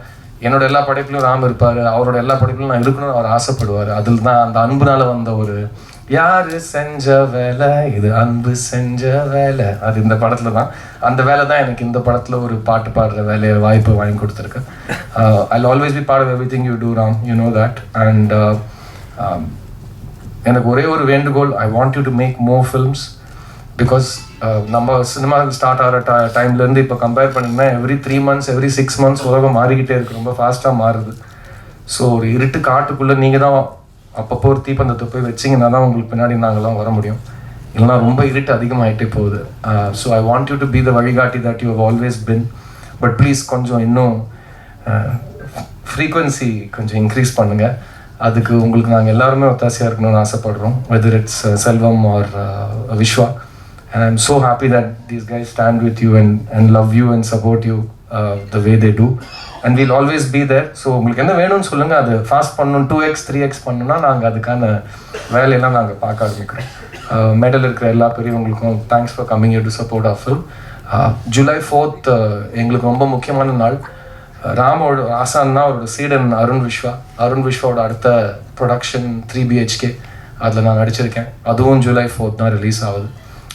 என்னோட எல்லா படைப்பிலும் ராம் இருப்பார், அவரோட எல்லா படைப்பிலும் நான் இருக்கணும்னு அவர் ஆசைப்படுவார். அதில் தான் அந்த அன்புனால வந்த ஒரு யாரு செஞ்ச வேலை இது அன்பு செஞ்ச வேலை, அது இந்த படத்தில் தான். அந்த வேலை தான் எனக்கு இந்த படத்தில் ஒரு பாட்டு பாடுற வேலையை வாய்ப்பு வாங்கி கொடுத்துருக்கு. I'll always be part of everything you do, Ram, you know that. And எனக்கு ஒரே ஒரு வேண்டுகோள், I want you to make more films, because நம்ம சினிமா ஸ்டார்ட் ஆகிற டைம்லேருந்து இப்போ கம்பேர் பண்ணிங்கன்னா எவ்ரி 3 months எவ்ரி 6 months உலகம் மாறிக்கிட்டே இருக்குது, ரொம்ப ஃபாஸ்ட்டாக மாறுது. ஸோ ஒரு இருட்டு காட்டுக்குள்ளே நீங்கள் தான் அப்பப்போ ஒரு தீப்பந்தத்தை போய் வச்சிங்கன்னா தான் உங்களுக்கு பின்னாடி நாங்கள்லாம் வர முடியும், இல்லைனா ரொம்ப இருட்டு அதிகமாகிட்டே போகுது. So I want you to be the வழிகாட்டி that you have always been, but please கொஞ்சம் இன்னும் ஃப்ரீக்வன்சி கொஞ்சம் இன்க்ரீஸ் பண்ணுங்கள். அதுக்கு உங்களுக்கு நாங்கள் எல்லாருமே ஒத்தாசையாக இருக்கணும்னு ஆசைப்படுறோம், whether it's Selvam or Viswa. And I'm so happy that these guys stand with you and love you and support you the way they do. And we'll always be there. So உங்களுக்கு என்ன வேணும்னு சொல்லுங்கள், அது ஃபாஸ்ட் பண்ணணும், 2x 3x பண்ணணும்னா நாங்கள் அதுக்கான வேலையெல்லாம் நாங்கள் பார்க்க ஆரம்பிக்கிறோம். மெடல் இருக்கிற எல்லா பெரியவங்களுக்கும் thanks for coming you to support our film. July 4th எங்களுக்கு ரொம்ப முக்கியமான நாள். ராமோட ஆசான்னா அவரோட சீடன் அருண் விஸ்வாவோட அடுத்த ப்ரொடக்ஷன் 3 BHK அதில் நான் நடிச்சிருக்கேன். அதுவும் July 4th தான் ரிலீஸ் ஆகுது.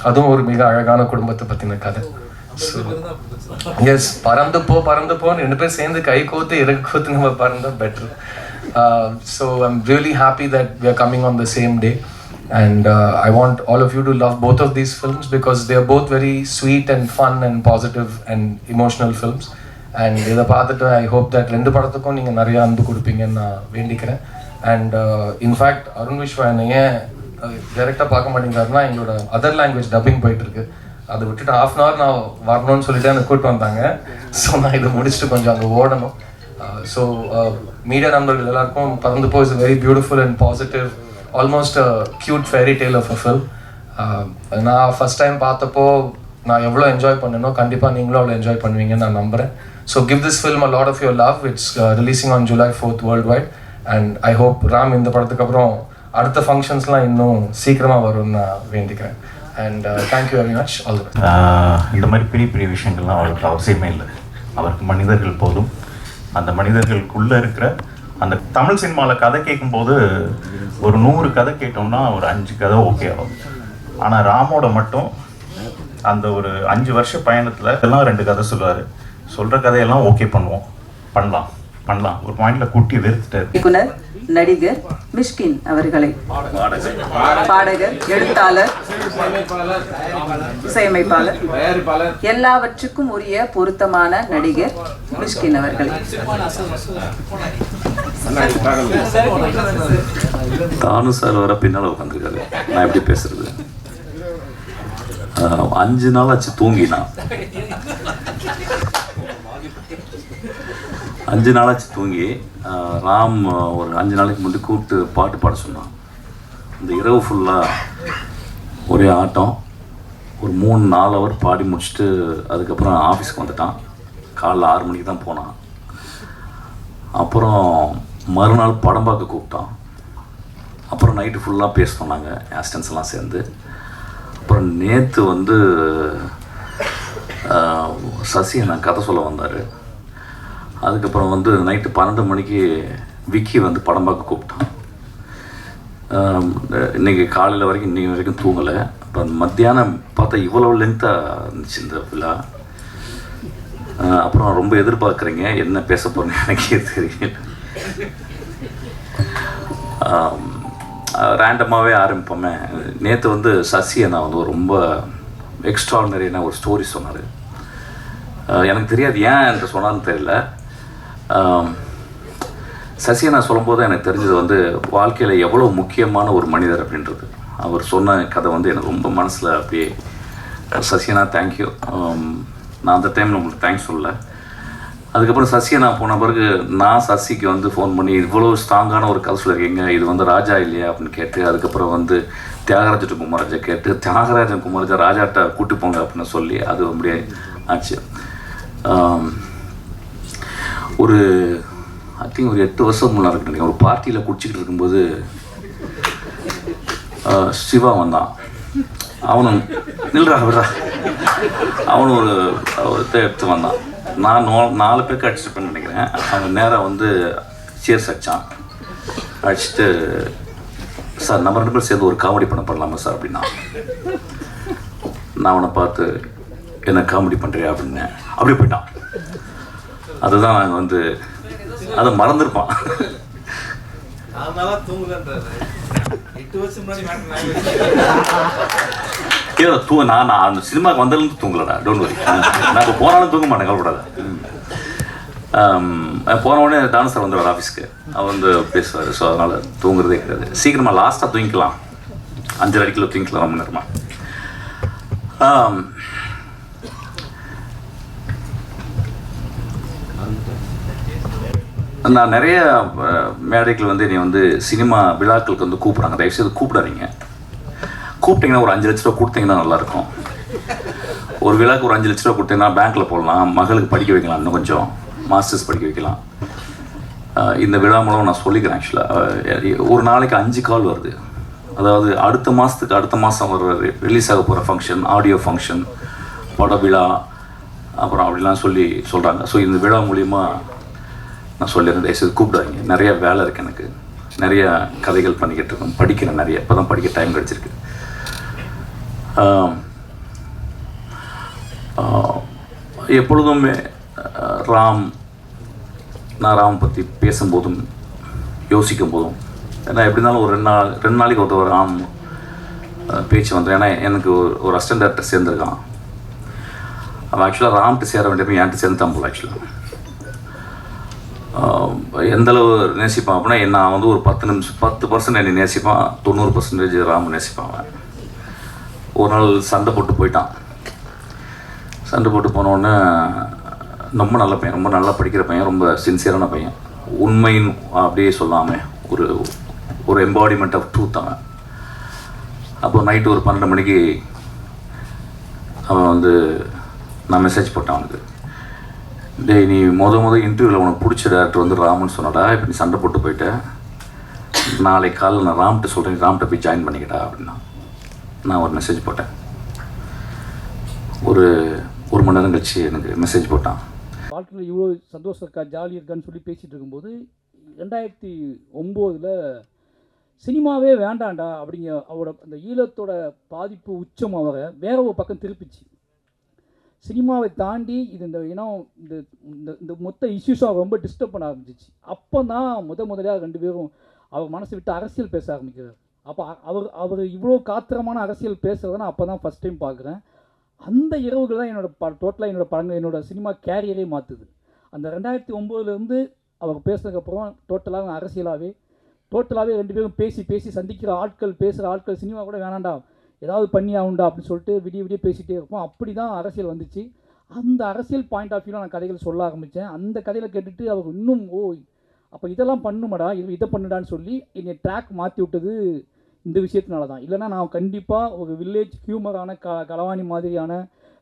அதுவும் ஒரு மிக அழகான குடும்பத்தை பற்றின கதை. ஸோ எஸ், பறந்து போன்னு 2 பேர் சேர்ந்து கை கோத்து இறகு கோத்து நம்ம பறந்தா பெட்ரு. So I'm really happy that we are coming on the same day. And I want all of you to love both of these films because they are both very sweet and fun and positive and emotional films. And இதை பார்த்துட்டு I hope that 2 படத்துக்கும் நீங்கள் நிறைய அன்பு கொடுப்பீங்கன்னு நான் வேண்டிக்கிறேன். And in fact Arun Vishwa என்னைய டைரெக்டாக பார்க்க மாட்டேங்கிறாருன்னா எங்களோட அதர் லாங்குவேஜ் டப்பிங் போயிட்டுருக்கு, அதை விட்டுட்டு 1/2 hour நான் வரணும்னு சொல்லிட்டு எனக்கு கூப்பிட்டு வந்தாங்க. ஸோ நான் இதை முடிச்சுட்டு கொஞ்சம் அங்கே ஓடணும். ஸோ மீடியா நண்பர்கள் எல்லாருக்கும் Parandhu Po is a very beautiful and positive, almost cute fairy tale of a film. நான் ஃபஸ்ட் டைம் பார்த்தப்போ நான் எவ்வளோ என்ஜாய் பண்ணேனோ கண்டிப்பாக நீங்களும் அவ்வளோ என்ஜாய் பண்ணுவீங்கன்னு நான் நம்புகிறேன். So give this film a lot of your love. It's releasing on July 4th worldwide. And I hope Ram இந்த படத்துக்கு அப்புறம் அடுத்த ஃபங்க்ஷன்ஸ்லாம் இன்னும் சீக்கிரமாக வரும்னு நான் வேண்டிக்கிறேன். And thank you very much. All the best. இந்த மாதிரி பெரிய விஷயங்கள்லாம் அவருக்கு அவசியமே இல்லை. அவருக்கு மனிதர்கள் போதும். அந்த மனிதர்களுக்குள்ளே இருக்கிற அந்த தமிழ் சினிமாவில் கதை கேட்கும்போது ஒரு 100 கதை கேட்டோம்னா ஒரு 5 கதை ஓகே ஆகும். ஆனால் ராமோட மட்டும் அந்த ஒரு 5 வருஷ பயணத்தில் எல்லாம் 2 கதை சொல்லுவார். சொல்கிற கதையெல்லாம் ஓகே பண்ணலாம் ஒரு பாயிண்டில் கூட்டி வெறுத்துட்டார். இயக்குனர், நடிகர் மிஷ்கின் அவர்களை, பாடகர், எழுத்தாளர், இசையமைப்பாளர், எல்லாவற்றுக்கும் உரிய பொருத்தமான நடிகர் மிஷ்கின் அவர்களை. தானு சார் வர பின்னால் உட்காந்துருக்காரு. நான் எப்படி பேசுறது? 5 நாள் ஆச்சு தூங்கினா, 5 நாளாச்சு தூங்கி. ராம் ஒரு 5 நாளைக்கு முன்னாடி கூப்பிட்டு பாட்டு பாட சொன்னான். இந்த இரவு ஃபுல்லாக ஒரே ஆட்டம். ஒரு 3-4 ஹவர் பாடி முடிச்சுட்டு அதுக்கப்புறம் ஆஃபீஸ்க்கு வந்துட்டான். காலைல 6 மணிக்கு தான் போனான். அப்புறம் மறுநாள் படம் பார்க்க கூப்பிட்டான். அப்புறம் நைட்டு ஃபுல்லாக பேசினோம் நாங்கள் ஆஸ்டன்ஸ் எல்லாம் சேர்ந்து. அப்புறம் நேற்று வந்து சசி நான் கதை சொல்ல வந்தார். அதுக்கப்புறம் வந்து நைட்டு 12 மணிக்கு விக்கி வந்து படம் பார்க்க கூப்பிட்டான். இன்றைக்கி காலையில் வரைக்கும் இன்றைக்கி வரைக்கும் தூங்கலை. அப்புறம் மத்தியானம் பார்த்தா இவ்வளோ லென்த்தாக இருந்துச்சு இந்த விழா. அப்புறம் ரொம்ப எதிர்பார்க்குறீங்க, என்ன பேச போகிறேன்னு எனக்கே தெரியல. ரேண்டமாகவே ஆரம்பிப்போமே. நேற்று வந்து சசி அண்ணா வந்து ரொம்ப எக்ஸ்ட்ராடினரியான ஒரு ஸ்டோரி சொன்னார். எனக்கு தெரியாது ஏன் என்று சொன்னான்னு தெரியல. சசி அண்ணா சொல்லும்போது எனக்கு தெரிஞ்சது வந்து வாழ்க்கையில் எவ்வளோ முக்கியமான ஒரு மனிதர் அப்படின்றது. அவர் சொன்ன கதை வந்து எனக்கு ரொம்ப மனசில் அப்படியே. சசி அண்ணா தேங்க்யூ. நான் அந்த டைமில் உங்களுக்கு தேங்க்ஸ் சொல்லலை. அதுக்கப்புறம் சசி அண்ணா போன பிறகு நான் சசிக்கு வந்து ஃபோன் பண்ணி இவ்வளோ ஸ்ட்ராங்கான ஒரு கதை சொல்லியிருக்கீங்க, இது வந்து ராஜா இல்லையா அப்படின்னு கேட்டு, அதுக்கப்புறம் வந்து தியாகராஜன் குமாரஜா கேட்டு, தியாகராஜன் குமாரஜா ராஜாட்ட கூட்டு போங்க அப்படின்னு சொல்லி அது அப்படியே ஆச்சு. ஒரு ஐ திங்க் ஒரு 8 வருஷம் முன்னாடி இருக்கு. ஒரு பார்ட்டியில் குடிச்சிக்கிட்டு இருக்கும்போது சிவா வந்தான். அவனும் நில்றா விடுறா, அவனும் ஒரு எடுத்து வந்தான். நான் 4 பேருக்கு அடிச்சிருப்பேன்னு நினைக்கிறேன். அவன் நேராக வந்து சேர்ஸ் அடித்தான். அடிச்சுட்டு சார் நம்ம 2 பேரும் சேர்ந்து ஒரு காமெடி பண்ணலாமா சார் அப்படின்னா, நான் அவனை பார்த்து என்ன காமெடி பண்ணுறியா அப்படின்னேன். அப்படியே போயிட்டான். அதுதான் நாங்கள் வந்து அதை மறந்துருப்பான். நான் அந்த சினிமாவுக்கு வந்ததுலேருந்து தூங்கலடா, டோன்ட் வரி. நான் இப்போ போனாலும் தூங்க மாட்டேன், கவலைப்படாத. போன உடனே டான்ஸ் சார் வந்துடுவார் ஆஃபீஸ்க்கு, அவர் வந்து பேசுவார். ஸோ அதனால் தூங்குறதே கிடையாது. சீக்கிரமாக லாஸ்ட்டாக தூங்கிக்கலாம், 5 அடிக்கில் தூங்கிக்கலாம் ரொம்ப நேரமாக. நான் நிறைய மேடைகள் வந்து என்னை வந்து சினிமா விழாக்களுக்கு வந்து கூப்பிட்றாங்க. தயவுசெய்து கூப்பிடாதீங்க. கூப்பிட்டிங்கன்னா ஒரு 5 லட்ச ரூபா கொடுத்தீங்கன்னா நல்லாயிருக்கும். ஒரு விழாக்கு ஒரு 5 லட்ச ரூபா கொடுத்தீங்கன்னா பேங்க்கில் போடலாம், மகளுக்கு படிக்க வைக்கலாம், இன்னும் கொஞ்சம் மாஸ்டர்ஸ் படிக்க வைக்கலாம். இந்த விழா மூலம் நான் சொல்லிக்கிறேன். ஆக்சுவலாக ஒரு நாளைக்கு 5 கால் வருது. அதாவது அடுத்த மாதம் ஒரு ரிலீஸ் ஆக போகிற ஃபங்க்ஷன், ஆடியோ ஃபங்க்ஷன், பட விழா, அப்புறம் அப்படிலாம் சொல்கிறாங்க. ஸோ இந்த விழா மூலிமா நான் சொல்லிடுறேன், தயவுசெய்து கூப்பிடாதீங்க. நிறைய வேலை இருக்குது எனக்கு, நிறைய கதைகள் பண்ணிக்கிட்டு இருக்கேன், படிக்கிறேன் நிறைய. இப்போ தான் படிக்க டைம் கிடச்சிருக்கு. எப்பொழுதுமே நான் ராம் பற்றி பேசும்போதும் யோசிக்கும் போதும், ஏன்னா எப்படி இருந்தாலும் ஒரு 2 நாளைக்கு ஒரு ராம் பேச்சு வந்துடும். ஏன்னா எனக்கு ஒரு அசிஸ்டன்ட் டைரக்டர் சேர்ந்துருக்கான். அவன் ஆக்சுவலாக ராம்கிட்ட சேர வேண்டியப்போ என்கிட்ட சேர்ந்து தான் போல. ஆக்சுவலாக எந்தளவு நேசிப்பான் அப்படின்னா, நான் வந்து ஒரு 10% என்னை நேசிப்பான், 90% ராம் நேசிப்பான். அவன் ஒரு நாள் சண்டை போட்டு போயிட்டான். சண்டை போட்டு போனோடனே, ரொம்ப நல்ல பையன், ரொம்ப நல்லா படிக்கிற பையன், ரொம்ப சின்சியரான பையன், உண்மைன்னு அப்படியே சொல்லாமல் ஒரு எம்பாடிமெண்ட் ஆஃப் ட்ரூத் அவன். அப்போ நைட்டு ஒரு 12 மணிக்கு அவன் வந்து நான் மெசேஜ் போட்டான் அவனுக்கு, டேய் நீ இன்டர்வியூவில் உனக்கு பிடிச்ச டேரக்டர் வந்து ராமன் சொன்னடா, இப்போ நீ சண்டை போட்டு போயிட்ட, நாளைக்கு காலையில் நான் ராம்கிட்ட சொல்கிறேன், ராம்கிட்ட போய் ஜாயின் பண்ணிக்கிட்டா அப்படின்னா. நான் ஒரு மெசேஜ் போட்டேன். ஒரு மணி நேரம் கழிச்சு எனக்கு மெசேஜ் போட்டான். வாழ்க்கையில் இவ்வளோ சந்தோஷம் இருக்கா, ஜாலி இருக்கான்னு சொல்லி பேசிகிட்டு இருக்கும்போது 2009 சினிமாவே வேண்டாண்டா அப்படிங்க அவரோட அந்த ஈழத்தோட பாதிப்பு உச்சம் அவரை வேற ஒரு பக்கம் திருப்பிச்சு. சினிமாவை தாண்டி இந்த இனம் இந்த மொத்த இஷ்யூஸாக ரொம்ப டிஸ்டர்ப் பண்ண ஆரம்பிச்சிச்சு. அப்போ தான் முதலாக 2 பேரும் அவர் மனசை விட்டு அரசியல் பேச ஆரம்பிக்கிறார். அப்போ அவர் இவ்வளோ காத்திரமான அரசியல் பேசுகிறத நான் அப்போ தான் ஃபஸ்ட் டைம் பார்க்குறேன். அந்த இரவுகள் தான் டோட்டலாக என்னோட சினிமா கேரியரே மாற்றுது. அந்த 2009 அவர் பேசுனதுக்கப்புறம் டோட்டலாக அரசியலாகவே 2 பேரும் பேசி சந்திக்கிற ஆட்கள், பேசுகிற ஆட்கள், சினிமா கூட வேணாண்டா ஏதாவது பண்ணி ஆகுண்டா அப்படின்னு சொல்லிட்டு விடிய பேசிகிட்டே இருப்போம். அப்படி தான் அரசியல் வந்துச்சு. அந்த அரசியல் பாயிண்ட் ஆஃப் வியூவில் நான் கதைகள் சொல்ல ஆரம்பித்தேன். அந்த கதையில் கேட்டுட்டு அவர் இன்னும் அப்போ இதெல்லாம் பண்ணுமாடா, இதை பண்ணுடான்னு சொல்லி என்னை ட்ராக் மாற்றி விட்டது இந்த விஷயத்தினால தான். இல்லைனா நான் கண்டிப்பாக ஒரு வில்லேஜ் ஹியூமரான களவாணி மாதிரியான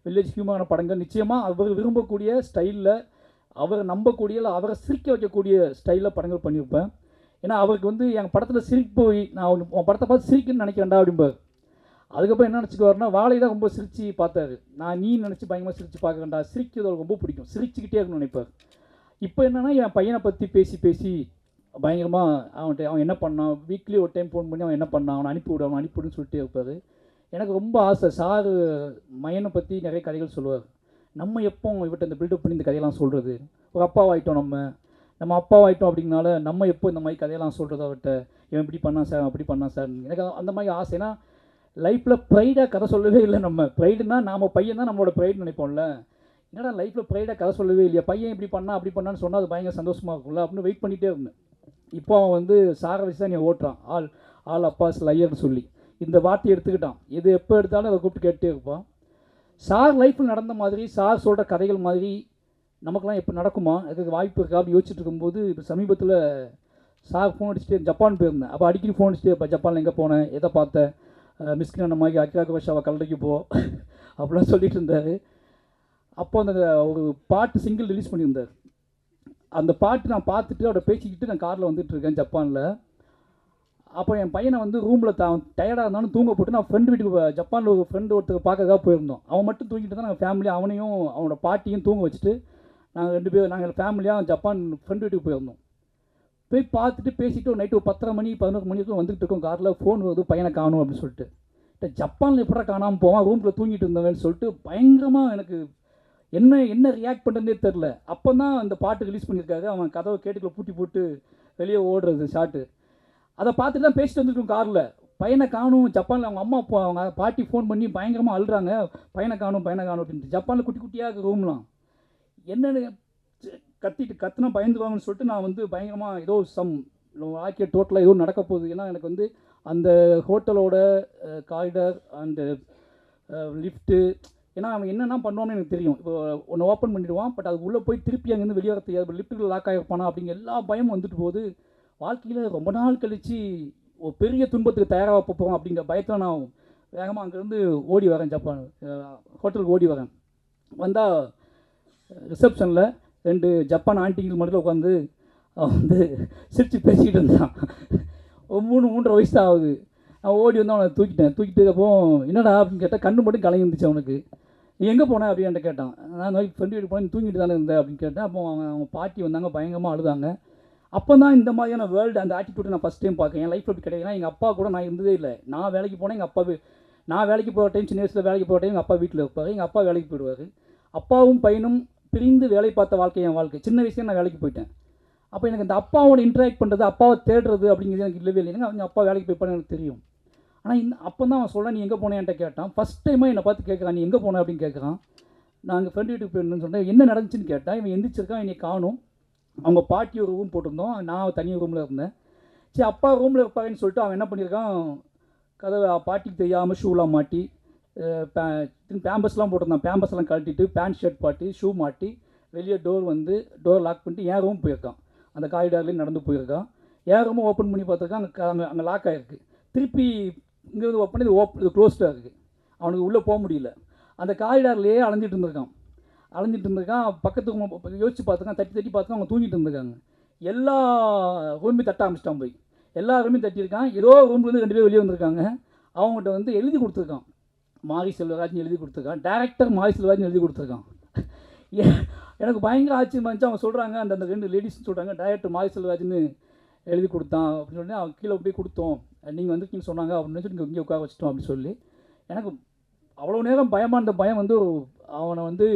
வில்லேஜ் ஹியூமரான படங்கள் நிச்சயமாக அவர் விரும்பக்கூடிய ஸ்டைலில், அவரை நம்பக்கூடிய, இல்லை அவரை சிரிக்க வைக்கக்கூடிய ஸ்டைலில் படங்கள் பண்ணியிருப்பேன். ஏன்னா அவருக்கு வந்து எங்கள் படத்தில் சிரிப்பு போய் நான் உன் படத்தை பார்த்து சிரிக்கணும்னு நினைக்கிறேன்டா அப்படிம்பார். அதுக்கப்புறம் என்ன நினச்சிக்குவாருன்னா, வாழை தான் ரொம்ப சிரித்து பார்த்தாரு. நான் நீ நினச்சி பயங்கரமாக சிரித்து பார்க்குறேன்டா, சிரிக்கிறது அவருக்கு ரொம்ப பிடிக்கும், சிரிச்சுக்கிட்டே இருக்கணும்னு நினைப்பார். இப்போ என்னென்னா என் பையனை பற்றி பேசி பயங்கரமாக அவன் என்ன பண்ணான், வீக்லி ஒரு டைம் ஃபோன் பண்ணி அவன் என்ன பண்ணான், அவனை அனுப்பிவிடுன்னு சொல்லிட்டே இருப்பார். எனக்கு ரொம்ப ஆசை. சார் மையனை பற்றி நிறைய கதைகள் சொல்லுவார். நம்ம எப்போ இவர்கிட்ட இந்த பில்டப் பண்ணி இந்த கதையெல்லாம் சொல்கிறது, ஒரு அப்பாவாயிட்டோம், நம்ம அப்பாவாயிட்டோம் அப்படிங்கனால நம்ம எப்போ இந்த மாதிரி கதையெல்லாம் சொல்கிறது அவர்கிட்ட, இவன் இப்படி பண்ணான் சார், அப்படி பண்ணான் சார். எனக்கு அந்த மாதிரி ஆசைனா லைஃப்பில் ப்ரைடாக கதை சொல்லவே இல்லை. நம்ம ப்ரைடுனா நாம் பையன் தான் நம்மளோட ப்ரைடு நினைப்போம்ல. என்னடா லைஃப்பில் ப்ரைடாக கதை சொல்லவே இல்லையா, பையன் இப்படி பண்ணா அப்படி பண்ணான்னு சொன்னால் அது பயங்கர சந்தோஷமாக இருக்கும்ல அப்படின்னு வெயிட் பண்ணிகிட்டே இருந்தேன். இப்போ அவன் வந்து சாரை வச்சு தான் நீ ஓட்டுறான், ஆல் அப்பாஸ் லையர்னு சொல்லி இந்த வார்த்தையை எடுத்துக்கிட்டான். இது எப்போ எடுத்தாலும் அதை கூப்பிட்டு கேட்டே இருப்பான். சார் லைஃப்பில் நடந்த மாதிரி, சார் சொல்கிற கதைகள் மாதிரி நமக்குலாம் எப்போ நடக்குமா, அதுக்கு வாய்ப்பு இருக்கா அப்படின்னு யோசிச்சுட்டு இருக்கும்போது, இப்போ சமீபத்தில் சார் ஃபோன் அடிச்சுட்டு ஜப்பான் போயிருந்தேன். அப்போ அடிக்கடி ஃபோன் அடிச்சுட்டு, இப்போ ஜப்பானில் எங்கே போனேன், எதை பார்த்தேன், மிஸ்கின் அந்த மாதிரி அக்கிரா கோஷாவை கல்லறைக்கு போ அப்படிலாம் சொல்லிட்டு இருந்தார். அப்போ அந்த ஒரு பாட்டு சிங்கிள் ரிலீஸ் பண்ணியிருந்தார். அந்த பாட்டு நான் பார்த்துட்டு அவரை பேசிக்கிட்டு நான் காரில் வந்துட்டுருக்கேன் ஜப்பானில். அப்போ என் பையனை வந்து ரூமில் டயர்டாக இருந்தாலும் தூங்க போட்டு நான் ஃப்ரெண்டு வீட்டுக்கு ஜப்பானில் ஒரு ஃப்ரெண்டு ஒருத்தர் பார்க்கறதுக்காக போயிருந்தோம். அவன் மட்டும் தூங்கிட்டு தான் நாங்கள் ஃபேமிலியாக அவனையும் அவனோட பாட்டியும் தூங்க வச்சுட்டு நாங்கள் ஃபேமிலியாக ஜப்பான் ஃப்ரெண்டு வீட்டுக்கு போயிருந்தோம். போய் பார்த்துட்டு பேசிவிட்டு நைட்டு ஒரு 10:30 மணி 11 மணிக்கு வந்துட்டு இருக்கோம். காரில் ஃபோன் வருது, பையனை காணும் அப்படின்னு சொல்லிட்டு. ஜப்பானில் எப்படா காணாமல் போவான், ரூமில் தூங்கிட்டு இருந்தவன்னு சொல்லிட்டு பயங்கரமாக எனக்கு என்ன ரியாக்ட் பண்ணுறதே தெரில. அப்போ தான் அந்த பாட்டு ரிலீஸ் பண்ணியிருக்காரு. அவன் கதவை கேட்டுக்குள்ளே பூட்டி போட்டு வெளியே ஓடுறது ஷாட்டு. அதை பார்த்துட்டு தான் பேசிட்டு வந்துருக்கோம் காரில். பையனை காணும் ஜப்பானில். அவங்க அம்மா அப்பா அவங்க பாட்டி ஃபோன் பண்ணி பயங்கரமாக அழுறாங்க, பையனை காணும் அப்படின்ட்டு. ஜப்பானில் குட்டி குட்டியாக ரூம்லாம் என்னென்னு கத்துனா பயந்துருவாங்கன்னு சொல்லிட்டு நான் வந்து பயங்கரமாக ஏதோ வாழ்க்கையை டோட்டலாக ஏதோ நடக்க போகுது. ஏன்னா எனக்கு வந்து அந்த ஹோட்டலோட காரிடார் அந்த லிஃப்ட்டு, ஏன்னா அவன் என்னென்ன பண்ணுவான்னு எனக்கு தெரியும். இப்போ ஒன்று ஓப்பன் பண்ணிவிடுவான், பட் அது உள்ளே போய் திருப்பி அங்கேருந்து வெளியே வர தெரியாது. லிஃப்ட்டுக்குள்ள லாக் ஆகிருப்பானா அப்படிங்கிற எல்லா பயமும் வந்துட்டு போகுது. வாழ்க்கையில் ரொம்ப நாள் கழித்து ஒரு பெரிய துன்பத்துக்கு தயாராக போகிறோம் அப்படிங்கிற பயத்தில் நான் வேகமாக அங்கேருந்து ஓடி வரேன். ஜப்பான் ஹோட்டலுக்கு ஓடி வரேன். வந்தால் ரிசப்ஷனில் 2 ஜப்பான் ஆண்டிகள் மட்டும் உட்காந்து அவன் வந்து சிரித்து பேசிக்கிட்டு இருந்தான். ஒரு 3-3.5 வயசு தான் ஆகுது. நான் ஓடி வந்து அவனை தூக்கிட்டு அப்போ என்னடா அப்படின்னு கேட்டால் கண்ணு மட்டும் கலங்கி இருந்துச்சு அவனுக்கு. நீ எங்கே போனேன் அப்படின்னு கேட்டான். நான் ஃப்ரெண்டு வீட்டு போனேன், தூங்கிட்டு தானே இருந்தேன் அப்படின்னு கேட்டேன். அப்போ அவங்க பாட்டி வந்தாங்க, பயங்கரமாக அழுதாங்க. அப்போ தான் இந்த மாதிரியான வேர்ல்டு அந்த ஆட்டிடியூட்டை நான் ஃபஸ்ட் டைம் பார்க்கேன். என் லைஃப்பில் அப்படி கிடையாது. எங்கள் அப்பா கூட நான் இருந்ததே இல்லை. நான் வேலைக்கு போனேன், எங்கள் அப்பா நான் வேலைக்கு போகிற டைம், சின்ன வயசில் வேலைக்கு போகிற டைம் எங்கள் அப்பா வீட்டில் இருப்பார், எங்கள் அப்பா வேலைக்கு போயிடுவார். அப்பாவும் பையனும் பிரிந்து வேலை பார்த்த வாழ்க்கை என் வாழ்க்கை. சின்ன வயசுலேயே நான் வேலைக்கு போயிட்டேன். அப்போ எனக்கு இந்த அப்பாவோட இன்ட்ராக்ட் பண்ணுறது, அப்பாவை தேடுறது அப்படிங்கிறது எனக்கு இல்லவே இல்லைங்க. அவங்க அப்பா வேலைக்கு போய்ப்பான்னு எனக்கு தெரியும். ஆனால் அப்போ தான் அவன் சொல்ல, நீ எங்கே போனேன்ட்ட கேட்டான். ஃபஸ்ட் டைமாக என்னை பார்த்து கேட்குறான், நீ எங்கே போனேன் அப்படின்னு கேட்குறான். நாங்கள் ஃப்ரெண்டு வீட்டுக்கு போயிருந்தேன்னு சொன்னேன். என்ன நடந்துச்சுன்னு கேட்டால், இவன் எந்திரிச்சிருக்கான், என்னை காணும். அவங்க பாட்டி ஒரு ரூம் போட்டிருந்தோம், நான் தனியாக ரூமில் இருந்தேன். சரி அப்பா ரூமில் இருப்பாருன்னு சொல்லிட்டு அவன் என்ன பண்ணியிருக்கான், கதவை பாட்டிக்கு தெரியாமல் ஷூலாம் மாட்டி பேம்பஸ்லாம் போட்டிருந்தான். பேம்பஸ்லாம் கழட்டிட்டு பேண்ட் ஷர்ட் பாட்டி ஷூ மாட்டி வெளியே டோர் லாக் பண்ணிட்டு என் ரூம் போயிருக்கான். அந்த காரிடார்லேயும் நடந்து போயிருக்கான். என் ரூமை ஓப்பன் பண்ணி பார்த்துருக்கான். அங்கே லாக் ஆகிருக்கு. திருப்பி இங்கேருந்து ஓப்பன் பண்ணி இது க்ளோஸ்டாக இருக்குது. அவனுக்கு உள்ளே போக முடியல. அந்த காரிடார்லேயே அலைஞ்சிட்டு இருந்திருக்கான். பக்கத்துக்கு யோசிச்சு பார்த்துருக்கான். தட்டி பார்த்துக்கான். அவங்க தூங்கிட்டு இருந்திருக்காங்க. எல்லா ரூமையும் தட்ட ஆரம்பிச்சிட்டான். போய் எல்லா ரூமையும் தட்டியிருக்கான். ஏதோ ரூம்லேருந்து 2 பேர் வெளியே வந்திருக்காங்க. அவங்ககிட்ட வந்து எழுதி கொடுத்துருக்கான். மாரி செல்வராஜ்னு எழுதி கொடுத்துருக்கான். டேரக்டர் மாரி செல்வராஜ்னு எழுதி கொடுத்துருக்கான். எனக்கு பயங்கர ஆச்சரியமாக இருந்துச்சு. அவங்க சொல்கிறாங்க, அந்த 2 லேடிஸ் சொல்கிறாங்க, டைரக்டர் மாரி செல்வராஜ்னு எழுதி கொடுத்தான் அப்படின்னு சொல்லி அவன் கீழே போய் கொடுத்தோம். நீங்கள் வந்துருக்கீங்கன்னு சொன்னாங்க அப்படின்னு சொல்லி இங்கே உட்கார வச்சிட்டோம் அப்படின்னு சொல்லி. எனக்கு அவ்வளோ நேரம் பயமாக இருந்த பயம் வந்து அவனை வந்து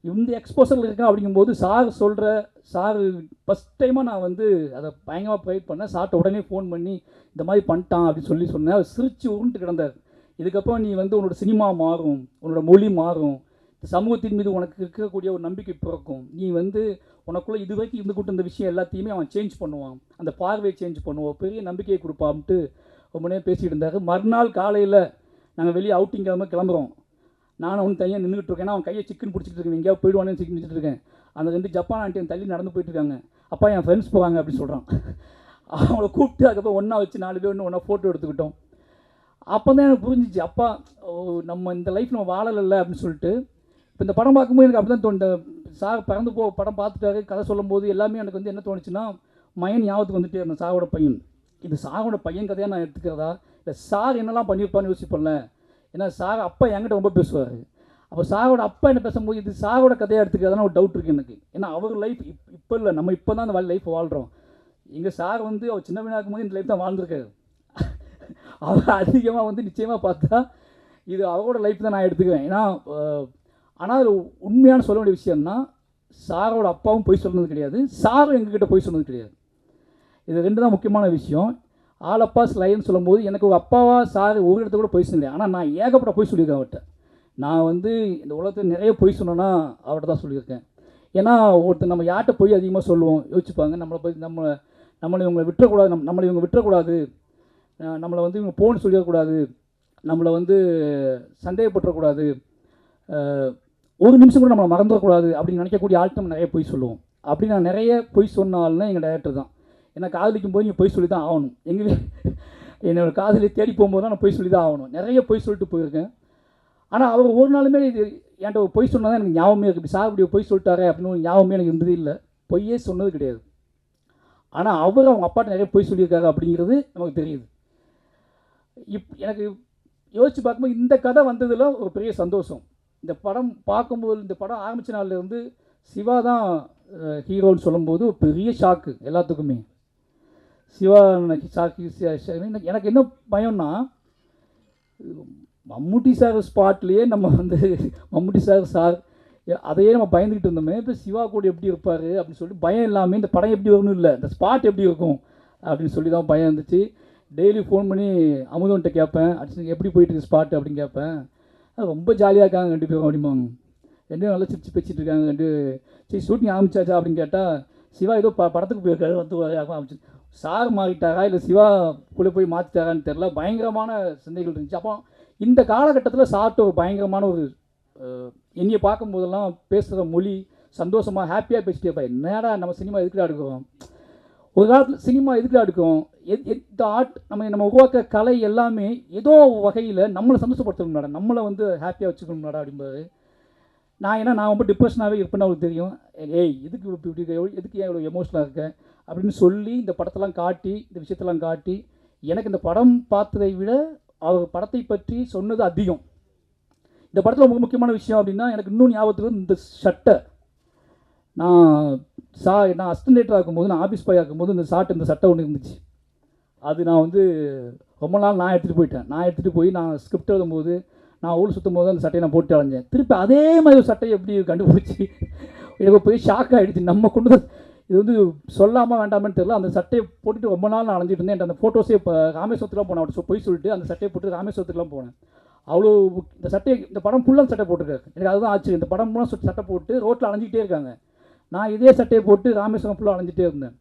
இந்த எக்ஸ்போசரில் இருக்கான் அப்படிங்கும்போது சார் ஃபஸ்ட் டைமாக நான் வந்து அதை பயங்கரமாக ப்ரைட் பண்ணேன். சார்ட்ட உடனே ஃபோன் பண்ணி இந்த மாதிரி பண்ணிட்டான் அப்படின்னு சொன்னேன். அவர் சிரித்து உருண்டு கிடந்தார். இதுக்கப்புறம் நீ வந்து உன்னோட சினிமா மாறும், உன்னோட மொழி மாறும், சமூகத்தின் மீது உனக்கு இருக்கக்கூடிய ஒரு நம்பிக்கை பிறக்கும். நீ வந்து உனக்குள்ளே இது வரைக்கும் இருந்துக்கிட்டு இந்த விஷயம் எல்லாத்தையுமே அவன் சேஞ்ச் பண்ணுவான், அந்த பார்வையை சேஞ்ச் பண்ணுவான், பெரிய நம்பிக்கையை கொடுப்பான்ட்டு ரொம்ப நேரம் பேசிகிட்டு இருந்தார். மறுநாள் காலையில் நாங்கள் வெளியே அவுட்டிங் கிளம்புறோம். நானும் ஒன்று தனியாக நின்றுட்டு இருக்கேன். அவன் கையை சிக்கன் பிடிச்சிட்டு இருக்கேன். எங்கேயாவது போயிடுவானு சிக்கன் பிடிச்சிட்டு இருக்கேன். அந்த 2 ஜப்பான் ஆண்டியும் தள்ளி நடந்து போயிட்டுருக்காங்க. அப்பா என் ஃப்ரெண்ட்ஸ் போகிறாங்க அப்படின்னு சொல்கிறான். அவங்கள கூப்பிட்டு அதுக்கப்புறம் ஒன்றா வச்சு 4 பேர் ஒன்றா ஃபோட்டோ எடுத்துக்கிட்டோம். அப்போ தான் எனக்கு புரிஞ்சிச்சு, அப்பா நம்ம இந்த லைஃப் நம்ம வாழலை அப்படின்னு சொல்லிட்டு. இப்போ இந்த படம் பார்க்கும்போது எனக்கு அப்படி தான் தோணுது. சார் பறந்து படம் பார்த்துட்டாரு, கதை சொல்லும்போது எல்லாமே எனக்கு வந்து என்ன தோணுச்சுன்னா, மயன் ஞாபகத்துக்கு வந்துட்டே இருந்தேன். சாரோட பையன், இது சாரோட பையன் கதையாக நான் எடுத்துக்கிறதா, இல்லை சார் என்னெல்லாம் பண்ணியிருப்பான்னு யோசிப்பேன்ல. ஏன்னா சார் அப்பா என்கிட்ட ரொம்ப பேசுவார். அப்போ சாரோட அப்பா என்ன பேசும்போது இது சாரோட கதையாக எடுத்துக்கிறதான ஒரு டவுட் இருக்குது எனக்கு. ஏன்னா அவர் லைஃப் இப்போ இல்லை, நம்ம இப்போ தான் அந்த லைஃப் வாழ்கிறோம். எங்கள் சார் வந்து அவர் சின்ன பையனாக இருக்கும்போது இந்த லைஃப் தான் வாழ்ந்துருக்காரு. அவர் அதிகமாக வந்து நிச்சயமாக பார்த்தா இது அவரோட லைஃப் தான் நான் எடுத்துக்குவேன். ஏன்னா ஆனால் அது உண்மையான சொல்ல வேண்டிய விஷயம்னா, சாரோட அப்பாவும் பொய் சொன்னது கிடையாது, சாரும் எங்ககிட்ட பொய் சொன்னது கிடையாது. இது 2 தான் முக்கியமான விஷயம். ஆலப்பா ஸ்லைன்னு சொல்லும்போது எனக்கு ஒரு அப்பாவா சார் ஒரு இடத்த கூட பொய் சொன்னேன். ஆனால் நான் ஏகப்பட்ட பொய் சொல்லியிருக்கேன் அவர்கிட்ட. நான் வந்து இந்த உலகத்தில் நிறைய பொய் சொன்னேன்னா அவர்கிட்ட தான் சொல்லியிருக்கேன். ஏன்னா ஒருத்தர் நம்ம யார்கிட்ட பொய் அதிகமாக சொல்லுவோம் யோசிச்சுப்பாங்க. நம்மளை இவங்களை விட்டுறக்கூடாது, நம்மளை இவங்க விட்டுறக்கூடாது, நம்மளை வந்து இவங்க போன்னு சொல்லிடக்கூடாது, நம்மளை வந்து சந்தேகப்பட்டுறக்கூடாது, ஒரு நிமிஷம் கூட நம்மளை மறந்துடக்கூடாது அப்படின்னு நினைக்கக்கூடிய ஆள்கிட்ட நம்ம நிறைய பொய் சொல்லுவோம். அப்படி நான் நிறைய பொய் சொன்னால்னா எங்கள் டைரக்டர் தான். ஏன்னா காதலிக்கும் போது நீங்கள் பொய் சொல்லி தான் ஆகணும். என்னோடய காதலியை தேடி போகும்போது தான் நான் பொய் சொல்லி தான் ஆகணும். நிறைய பொய் சொல்லிட்டு போயிருக்கேன். ஆனால் அவர் ஒரு நாளுமே இது என்கிட்ட ஒரு பொய் சொன்னால் தான் எனக்கு ஞாபகமே இருக்குது. இப்படி சார் இப்படி பொய் சொல்லிட்டாரே அப்படின்னு ஒரு ஞாபகமே எனக்கு இருந்தது இல்லை. பொய்யே சொன்னது கிடையாது. ஆனால் அவர் அவங்க அப்பாட்ட நிறைய போய் சொல்லியிருக்காரு அப்படிங்கிறது நமக்கு தெரியுது. எனக்கு யோசித்து பார்க்கும்போது இந்த கதை வந்ததில் ஒரு பெரிய சந்தோஷம். இந்த படம் பார்க்கும்போது, இந்த படம் ஆரம்பித்த நாள்லேருந்து சிவா தான் ஹீரோன்னு சொல்லும்போது ஒரு பெரிய ஷாக்கு எல்லாத்துக்குமே. சிவா ஷாக்கு. எனக்கு என்ன பயம்னா, மம்முட்டி சார் ஸ்பாட்லேயே நம்ம வந்து மம்முட்டி சார் அதையே நம்ம பயந்துக்கிட்டு இருந்தோமே, இப்போ சிவா கூட எப்படி இருப்பார் அப்படின்னு சொல்லி பயம் இல்லாமல் இந்த படம் எப்படி வரணும் இல்லை, இந்த ஸ்பாட் எப்படி இருக்கும் அப்படின்னு சொல்லி தான் பயம் இருந்துச்சு. டெய்லி ஃபோன் பண்ணி அமுதன்ட்ட கேட்பேன், அடிச்சு எப்படி போயிட்டு ஸ்பாட் அப்படின்னு கேட்பேன். ரொம்ப ஜாலியாக இருக்காங்க 2 பேரும் அப்படிம்பாங்க. 2 பேரும் நல்லா சிரிச்சு பேசிட்டு இருக்காங்க. சரி ஷூட்டிங் ஆரம்பிச்சாச்சா அப்படின்னு கேட்டால், சிவா ஏதோ படத்துக்கு போயிருக்காரு வந்து ஆரம்பிச்சு. சார் மாறிட்டாரா இல்லை சிவா கூட போய் மாற்றிட்டாரான்னு தெரில, பயங்கரமான சிந்தைகள் இருந்துச்சு. அப்போ இந்த காலகட்டத்தில் சார்ட்டு ஒரு பயங்கரமான ஒரு என்னையை பார்க்கும்போதெல்லாம் பேசுகிற மொழி சந்தோஷமாக ஹாப்பியாக பேசிட்டே இருப்பா. என்னடா நம்ம சினிமா எதுக்குடா எடுக்கிறோம், ஒரு காலத்தில் சினிமா எதுக்குடா எடுக்கிறோம், இந்த ஆர்ட் நம்ம உருவாக்க கலை எல்லாமே ஏதோ வகையில் நம்மளை சந்தோஷப்படுத்தணும்னாடா, நம்மளை வந்து ஹாப்பியாக வச்சுக்கணும்னாடா அப்படிம்பாரு. நான் ரொம்ப டிப்ரெஷனாகவே இருப்பேன்னு அவருக்கு தெரியும். ஏய் எதுக்கு இப்படி எதுக்கு ஏன் இவ்வளோ எமோஷனலாக இருக்கேன் அப்படின்னு சொல்லி இந்த படத்தெல்லாம் காட்டி, இந்த விஷயத்தெல்லாம் காட்டி, எனக்கு இந்த படம் பார்த்ததை விட அவர் படத்தை பற்றி சொன்னது அதிகம். இந்த படத்தில் ரொம்ப முக்கியமான விஷயம் அப்படின்னா, எனக்கு இன்னும் ஞாபகத்துக்கு இந்த சட்டை, நான் அசிஸ்டன்டேட்டராக இருக்கும்போது, நான் ஆஃபீஸ் பாய் ஆக்கும்போது இந்த சட்டை ஒன்று இருந்துச்சு. அது நான் வந்து ரொம்ப நாள் நான் எடுத்துகிட்டு போய் நான் ஸ்கிரிப்ட் எழுதும்போது, நான் ஊர் சுற்றும் போது அந்த சட்டையை நான் போட்டு அலைஞ்சேன். திருப்பி அதே மாதிரி ஒரு சட்டையை எப்படி கண்டுபிடிச்சி எனக்கு போய் ஷாக் ஆகிடுச்சு. நம்ம கொண்டு இது வந்து சொல்லாமல் வேண்டாமன்னு தெரியல, அந்த சட்டையை போட்டுட்டு ரொம்ப நாள் நான் அலைஞ்சிட்டு இருந்தேன். அந்த ஃபோட்டோஸே இப்போ ராமேஸ்வரத்துலாம் போனேன், அவர்கிட்ட போய் சொல்லிட்டு அந்த சட்டையை போட்டு ராமேஸ்வரத்துக்குலாம் போனேன். அவ்வளோ இந்த படம் ஃபுல்லாக சட்டை போட்டிருக்காரு. எனக்கு அதுதான் ஆச்சு. இந்த படம் ஃபுல்லாக சட்டை போட்டு ரோட்டில் அலைஞ்சிக்கிட்டே இருக்காங்க. நான் இதே சட்டையை போட்டு ராமேஸ்வரம் ஃபுல்லாக அலைஞ்சிட்டே இருந்தேன்.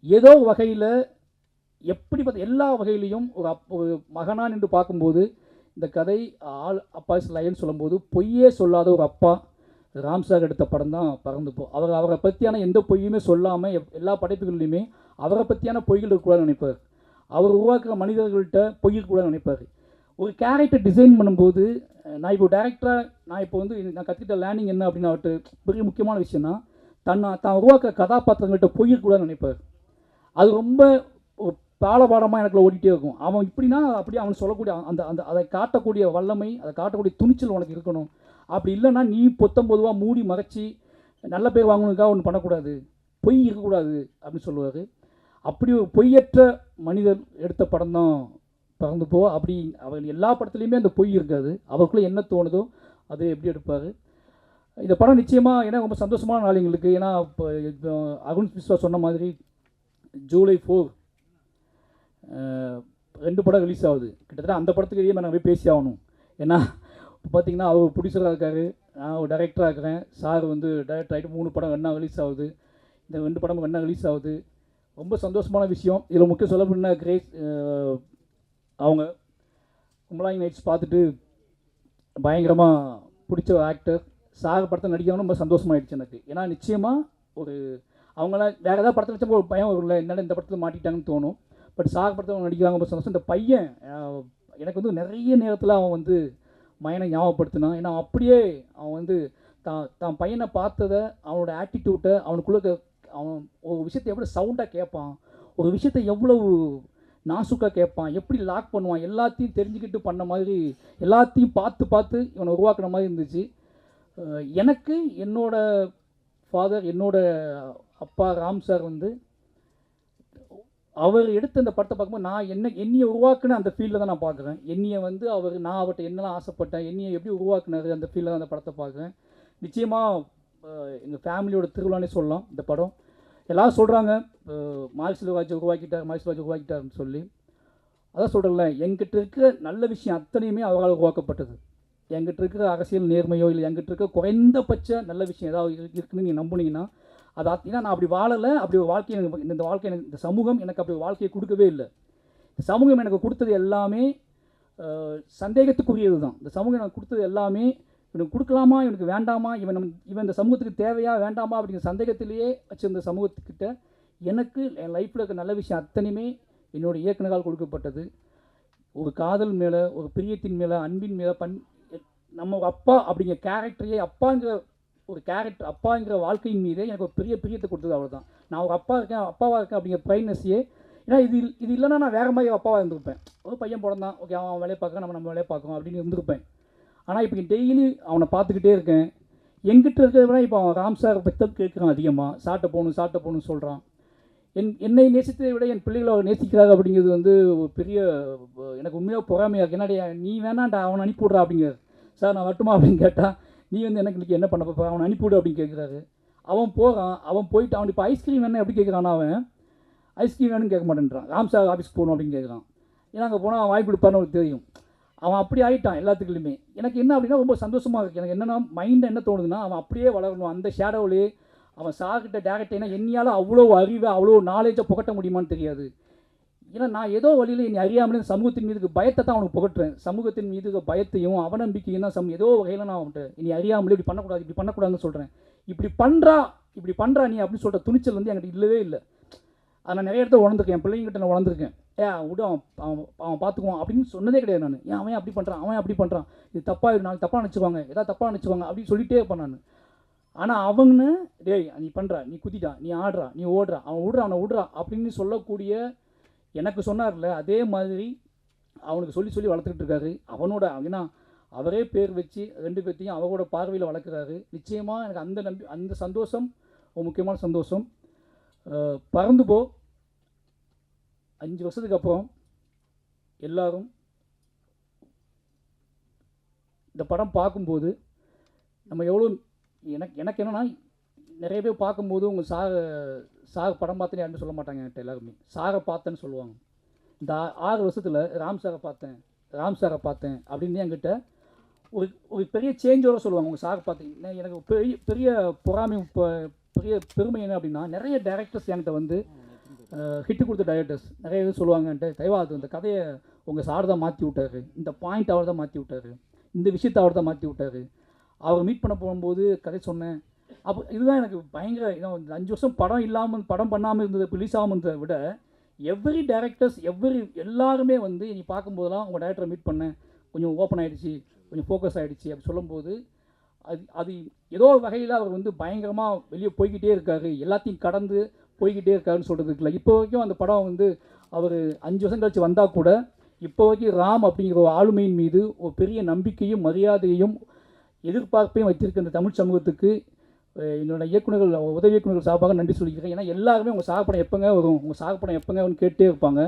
ஏதோ வகையில் எப்படி பார்த்த எல்லா வகையிலையும் ஒரு மகனான் என்று பார்க்கும்போது, இந்த கதை அப்பா இஸ் லயன் சொல்லும்போது பொய்யே சொல்லாத ஒரு அப்பா ராம்சார் எடுத்த படம் தான் பறந்து போ. அவரை பற்றியான எந்த பொய்யுமே சொல்லாமல் எல்லா படைப்புகள்லையுமே அவரை பற்றியான பொய்கள் இருக்கக்கூடாதுன்னு நினைப்பார். அவர் உருவாக்குற மனிதர்கள்ட்ட பொய் இருக்கக்கூடாதுன்னு நினைப்பார். ஒரு கேரக்டர் டிசைன் பண்ணும்போது, நான் இப்போ டேரக்டராக நான் கற்றுக்கிட்ட லேர்னிங் என்ன அப்படின்னு அவர்கிட்ட பெரிய முக்கியமான விஷயம்னா, தான் உருவாக்குற கதாபாத்திரங்கள்கிட்ட பொய் இருக்கக்கூடாதுன்னு நினைப்பார். அது ரொம்ப ஒரு பாலபாடமாக எனக்குள்ள ஓடிட்டே இருக்கும். அவன் இப்படின்னா அப்படி அவன் சொல்லக்கூடிய அதை காட்டக்கூடிய வல்லமை, அதை காட்டக்கூடிய துணிச்சல் உனக்கு இருக்கணும். அப்படி இல்லைன்னா நீ பொதுவாக மூடி மறைச்சி நல்ல பேர் வாங்கணுக்காக ஒன்று பண்ணக்கூடாது, பொய் இருக்கக்கூடாது அப்படின்னு சொல்லுவார். அப்படி ஒரு பொய்யற்ற மனிதர் எடுத்த படம் தான் பறந்து போ. அப்படி அவர் எல்லா படத்துலையுமே அந்த பொய் இருக்காது. அவருக்குள்ளே என்ன தோணுதோ அதை எப்படி எடுப்பார். இந்த படம் நிச்சயமாக ஏன்னா ரொம்ப சந்தோஷமான நாள் எங்களுக்கு. ஏன்னா இப்போ அருண் விஸ்வா சொன்ன மாதிரி ஜூலை 4 2 படம் ரிலீஸ் ஆகுது. கிட்டத்தட்ட அந்த படத்துக்கு இதே மாதிரி நான் பேசி ஆகணும். ஏன்னா இப்போ பார்த்தீங்கன்னா அவர் ப்ரொடியூசராக இருக்கார், நான் ஒரு டைரக்டராக இருக்கிறேன். சார் வந்து டைரக்டர் ஆகிட்டு 3 படம் என்ன ரிலீஸ் ஆகுது, இந்த 2 படம் என்ன ரிலீஸ் ஆகுது. ரொம்ப சந்தோஷமான விஷயம். இதில் முக்கியம் சொல்ல அப்படின்னா கிரேஸ் அவங்க கும்பலாங்கி நைட்ஸ் பார்த்துட்டு பயங்கரமாக பிடிச்ச ஒரு ஆக்டர். சார் படத்தை நடிக்கணும்னு ரொம்ப சந்தோஷமாயிடுச்சு எனக்கு. ஏன்னா நிச்சயமாக ஒரு அவங்களாம் வேறு ஏதாவது படத்தில் வச்சப்போ ஒரு பயம் வரும்ல, என்னென்ன இந்த படத்தில் மாட்டிட்டாங்கன்னு தோணும். பட் சார் படத்தை அவங்க நடிக்கிறாங்க ரொம்ப சந்தோஷம். இந்த பையன் எனக்கு வந்து நிறைய நேரத்தில் அவன் வந்து மையனை ஞாபகப்படுத்தினான். ஏன்னா அப்படியே அவன் வந்து தான் பையனை பார்த்ததை, அவனோட ஆட்டிடியூட்டை, அவனுக்குள்ள அவன் ஒரு விஷயத்தை எவ்வளோ சவுண்டாக கேட்பான், ஒரு விஷயத்தை எவ்வளவு நாசுக்காக கேட்பான், எப்படி லாக் பண்ணுவான், எல்லாத்தையும் தெரிஞ்சுக்கிட்டு பண்ண மாதிரி, எல்லாத்தையும் பார்த்து இவனை உருவாக்குன மாதிரி இருந்துச்சு. எனக்கு என்னோட ஃபாதர், என்னோட அப்பா ராம் சார் வந்து அவர் எடுத்த இந்த படத்தை பார்க்கும்போது நான் என்னையை உருவாக்குன அந்த ஃபீல்டில் தான் நான் பார்க்குறேன். என்னையை வந்து நான் அவர்கிட்ட என்னெல்லாம் ஆசைப்பட்டேன், என்னையை எப்படி உருவாக்குனாரு அந்த ஃபீல்டில் தான் அந்த படத்தை பார்க்குறேன். நிச்சயமாக எங்கள் ஃபேமிலியோட திருவிழானே சொல்லலாம் இந்த படம். எல்லோரும் சொல்கிறாங்க மாரி செல்வராஜ் உருவாக்கிட்டாருன்னு சொல்லி. அதான் சொல்கிறேன்ல, எங்கிட்ட இருக்கிற நல்ல விஷயம் அத்தனையுமே அவரால் உருவாக்கப்பட்டது. எங்கிட்ட இருக்கிற அரசியல் நேர்மையோ இல்லை எங்கிட்ட இருக்கிற குறைந்தபட்ச நல்ல விஷயம் ஏதாவது இருக்குன்னு நீங்கள் நம்புனீங்கன்னா அது ஏன்னா நான் அப்படி வாழலை. அப்படி ஒரு வாழ்க்கையை இந்த வாழ்க்கை எனக்கு இந்த சமூகம் எனக்கு அப்படி ஒரு வாழ்க்கையை கொடுக்கவே இல்லை. இந்த சமூகம் எனக்கு கொடுத்தது எல்லாமே சந்தேகத்துக்குரியது தான். இந்த சமூகம் எனக்கு கொடுத்தது எல்லாமே இவனுக்கு கொடுக்கலாமா, இவனுக்கு வேண்டாமா, இவன் இந்த சமூகத்துக்கு தேவையா வேண்டாமா அப்படிங்கிற சந்தேகத்திலேயே வச்சிருந்த சமூகத்துக்கிட்ட எனக்கு என் லைஃப்பில் இருக்க நல்ல விஷயம் அத்தனையுமே என்னோடய இயக்குனரால் கொடுக்கப்பட்டது. ஒரு காதல் மேலே, ஒரு பிரியத்தின் மேலே, அன்பின் மேலே நம்ம அப்பா அப்படிங்கிற கேரக்டரையே, அப்பாங்கிற ஒரு கேரக்டர் அப்பாங்கிற வாழ்க்கையின் மீதே எனக்கு ஒரு பெரிய பிரியத்தை கொடுத்தது அவ்வளோ தான். நான் ஒரு அப்பாவாக இருக்கேன் அப்படிங்கிற ப்ரைட்னஸ்ஸையே, ஏன்னா இது இல்லைன்னா நான் வேறு மாதிரி அப்பாவாக இருந்திருப்பேன். ஒரு பையன் பிறந்தான், ஓகே அவன் வேலையை பார்க்க நம்ம வேலையை பார்க்கணும் அப்படின்னு இருந்திருப்பேன். ஆனால் இப்போ டெய்லி அவனை பார்த்துக்கிட்டே இருக்கேன். எங்கிட்ட இருக்கிறத விட இப்போ அவன் ராம் சார் பற்றி கேட்குறான் அதிகமாக. சாட்டை போகணும்னு சொல்கிறான். என்னை நேசித்ததை விட என் பிள்ளைகளை அவர் நேசிக்கிறாங்க அப்படிங்கிறது வந்து ஒரு பெரிய எனக்கு உண்மையாக பொறாமையாக இருக்குது. என்னடா நீ வேணாண்டா அவனை அனுப்பிவிட்றா அப்படிங்கிறார். சார் நான் வரட்டுமா அப்படின்னு கேட்டால், நீ வந்து எனக்கு இன்றைக்கி என்ன பண்ண போகிற, அவனை அனுப்பிவிடு அப்படின்னு கேட்குறாரு. அவன் போகிறான். அவன் போயிட்டு அவன் இப்போ ஐஸ்கிரீம் வேணும் எப்படி கேட்குறான். அவன் ஐஸ்கிரீம் வேணும்னு கேட்க மாட்டேன்றான். ராம் சார் ஆஃபீஸ்க்கு போகணும் அப்படின்னு கேட்குறான். ஏன்னா அங்கே போனால் அவன் வாங்கி கொடுப்பான்னு அவனுக்கு தெரியும். அவன் அப்படி ஆகிட்டான் எல்லாத்துக்குள்ளுமே. எனக்கு என்ன அப்படின்னா ரொம்ப சந்தோஷமாக இருக்குது. எனக்கு என்னென்னா மைண்டை என்ன தோணுதுன்னா, அவன் அப்படியே வளரணும் அந்த ஷேடோவிலே. அவன் சார்கிட்ட டேரக்டாக என்னையால் அவ்வளோ அறிவை அவ்வளோ நாலேஜை புகட்ட முடியுமான்னு தெரியாது. ஏன்னா நான் ஏதோ வழியில் என்னை அறியாமலே சமூகத்தின் மீது பயத்தை தான் அவனுக்கு புகட்டுறேன். சமூகத்தின் மீது பயத்தையும் அவநம்பிக்கையும் தான் ஏதோ வகையில் நான் அவன்கிட்ட இனி அறியாமலே இப்படி பண்ணக்கூடாதுன்னு சொல்கிறேன். இப்படி பண்ணுறா நீ அப்படின்னு சொல்கிற துணிச்சல் வந்து என்கிட்ட இல்லவே இல்லை. அதை நான் நிறைய இடத்துல உணர்ந்துருக்கேன். என் பிள்ளைங்கிட்ட நான் உணர்ந்துருக்கேன். விடு அவன் பார்த்துக்குவான் அப்படின்னு சொன்னதே கிடையாது நான். ஏன் அவன் அப்படி பண்ணுறான் இது நாளைக்கு தப்பாக நினச்சிக்குவாங்க, ஏதாவது தப்பாக நினச்சிக்குவாங்க அப்படின்னு சொல்லிகிட்டே இருப்பேன் நான். ஆனால் அவங்க டேய் நீ பண்ணுறா, நீ குதிட்டா, நீ ஆடுறா, நீ ஓடுறா, அவனை விடுறா அப்படின்னு சொல்லக்கூடிய எனக்கு சொன்னார்ல, அதே மாதிரி அவனுக்கு சொல்லி வளர்த்துக்கிட்டு இருக்காரு. ஏன்னா அவரே பேர் வச்சு 2 பேர்த்தையும் அவரோட பார்வையில் வளர்க்குறாரு. நிச்சயமாக எனக்கு அந்த சந்தோஷம் ஒரு முக்கியமான சந்தோஷம். பறந்து போ 5 வருஷத்துக்கு அப்புறம் எல்லாரும் இந்த படம் பார்க்கும்போது நம்ம எவ்வளோ எனக்கு என்னென்னா, நிறைய பேர் பார்க்கும்போது உங்கள் சார் படம் பார்த்தேன்னு யாருமே சொல்ல மாட்டாங்க. என்கிட்ட எல்லாருமே சாரை பார்த்தேன்னு சொல்லுவாங்க. இந்த 6 வருஷத்தில் ராம் சாரை பார்த்தேன் அப்படின்னு என்கிட்ட ஒரு பெரிய சேஞ்சோட சொல்லுவாங்க. உங்கள் சாரை பார்த்தீங்கன்னா எனக்கு பெரிய பொறாமை, பெரிய பெருமை என்ன அப்படின்னா, நிறைய டைரக்டர்ஸ் என்கிட்ட வந்து ஹிட்டு கொடுத்த டைரக்டர்ஸ் நிறைய பேர் சொல்லுவாங்க என்கிட்ட, தயவாது இந்த கதையை உங்கள் சார் தான் மாற்றி விட்டார், இந்த பாயிண்ட் அவர் தான் மாற்றி விட்டார், இந்த விஷயத்தை அவர் தான் மாற்றி விட்டார். அவர் மீட் பண்ண போகும்போது கதை சொன்னேன். அப்போ இதுதான் எனக்கு பயங்கர 5 வருஷம் படம் பண்ணாமல் இருந்தது, ரிலீஸ் ஆகாமல் இருந்ததை விட எவ்ரி டேரக்டர்ஸ் எல்லாருமே வந்து நீ பார்க்கும்போதெல்லாம் உங்கள் டேரக்டரை மீட் பண்ணேன், கொஞ்சம் ஓப்பன் ஆகிடுச்சு, கொஞ்சம் ஃபோக்கஸ் ஆகிடுச்சு அப்படி சொல்லும்போது அது ஏதோ வகையில் அவர் வந்து பயங்கரமாக வெளியே போய்கிட்டே இருக்கார், எல்லாத்தையும் கடந்து போய்கிட்டே இருக்காருன்னு சொல்கிறதுக்கு இல்லை. இப்போ வரைக்கும் அந்த படம் வந்து அவர் 5 வருஷம் கழிச்சு வந்தால் கூட இப்போ வரைக்கும் ராம் அப்படிங்கிற ஒரு ஆளுமையின் மீது ஒரு பெரிய நம்பிக்கையும் மரியாதையும் எதிர்பார்ப்பையும் வச்சிருக்க இந்த தமிழ் சமூகத்துக்கு என்னோடய உதவி இயக்குநர்கள் சார்பாக நன்றி சொல்லிக்கிறேன். ஏன்னா எல்லாருமே உங்கள் சாகப்படம் எப்போங்க வரும்னு கேட்டே இருப்பாங்க.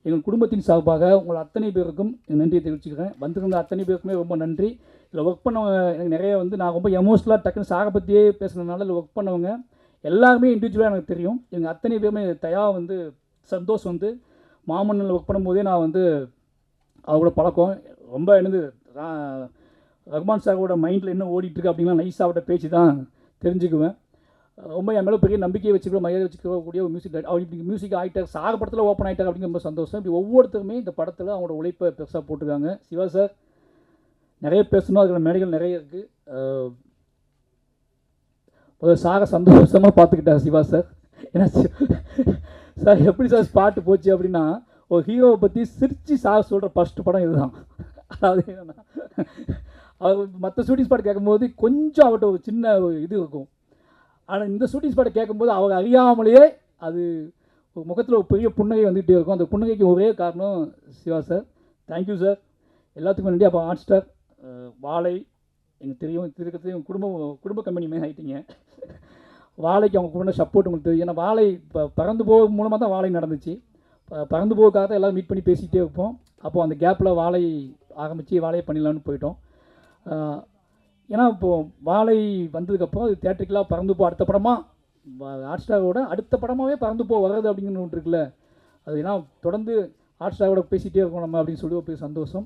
எங்கள் குடும்பத்தின் சார்பாக உங்கள் அத்தனை பேருக்கும் நன்றியை தெரிவிச்சுக்கிறேன். வந்திருந்த அத்தனை பேருக்குமே ரொம்ப நன்றி. இதில் ஒர்க் பண்ணவங்க எனக்கு நிறைய வந்து நான் ரொம்ப எமோஷனலாக டக்குன்னு சாகை பற்றியே பேசுனதுனால இதில் ஒர்க் பண்ணவங்க எல்லாருமே இண்டிவிஜுவலாக எனக்கு தெரியும். எங்கள் அத்தனை பேருமே வந்து சந்தோஷம் வந்து மாமன்னில் ஒர்க் பண்ணும்போதே நான் வந்து அவங்களோட பழக்கம் ரொம்ப என்னது ரஹ்மான் சாரோட மைண்டில் என்ன ஓடிட்டுருக்கு அப்படின்னா நைஸாவோட பேச்சு தான் தெரிஞ்சுக்குவேன். ரொம்ப என் மேலே பெரிய நம்பிக்கையை வச்சுக்கிறோம், மரியாதை வச்சுக்கக்கூடிய ஒரு மியூசிக் அவர் இப்படி மியூசிக் ஆகிட்டார், சாக படத்தில் ஓப்பன் ஆகிட்டார் அப்படிங்கிற ரொம்ப சந்தோஷம். இப்படி ஒவ்வொருத்தருமே இந்த படத்தில் அவங்களோட உழைப்பை பெருசாக போட்டுருக்காங்க. சிவா சார் நிறைய பேசணும், அதுக்கான மேடைகள் நிறைய இருக்குது. ஒரு சாக சந்தோஷமாக பார்த்துக்கிட்டார் சிவா சார். ஏன்னா சார் எப்படி சார் ஸ்பாட்டு போச்சு அப்படின்னா, ஒரு ஹீரோவை பற்றி சிரித்து சாக சொல்கிற ஃபஸ்ட்டு படம் இதுதான். அதாவது என்னென்னா அவர் மற்ற ஷூட்டிங் ஸ்பாட் கேட்கும்போது கொஞ்சம் அவர்கிட்ட ஒரு சின்ன இது இருக்கும். ஆனால் இந்த ஷூட்டிங் ஸ்பாட்டை கேட்கும்போது அவர் அறியாமலேயே அது ஒரு முகத்தில் ஒரு பெரிய புன்னகை வந்துகிட்டே இருக்கும். அந்த புன்னகைக்கு ஒரே காரணம் சிவா சார். Thank you sir. எல்லாத்துக்கும் நன்றி. அப்போ ஹாட் ஸ்டார் வாழை எனக்கு தெரியும், திருக்கத்தையும் குடும்ப கம்பெனி மாதிரி ஆகிட்டீங்க. வாழைக்கு அவங்க கூட சப்போர்ட் உங்களுக்கு தெரியும். ஏன்னா வாழை இப்போ பறந்து போக மூலமாக தான் வாழை நடந்துச்சு. பறந்து போகிறதுக்காக தான் எல்லோரும் மீட் பண்ணி பேசிக்கிட்டே இருப்போம். அப்போது அந்த கேப்பில் வாழை ஆரம்பித்து வாழையை பண்ணிடலான்னு போயிட்டோம். ஏன்னா இப்போது வாழை வந்ததுக்கப்புறம் அது தேட்டருக்கெலாம் பறந்து போ அடுத்த படமாக ஹாட் ஸ்டாரோட அடுத்த படமாகவே பறந்து போ வர்றது அப்படிங்கிற ஒன்று இருக்குல்ல, அது ஏன்னா தொடர்ந்து ஹாட் ஸ்டாரோட பேசிகிட்டே இருக்கோம் நம்ம அப்படின்னு சொல்லி ஒரு பெரிய சந்தோஷம்.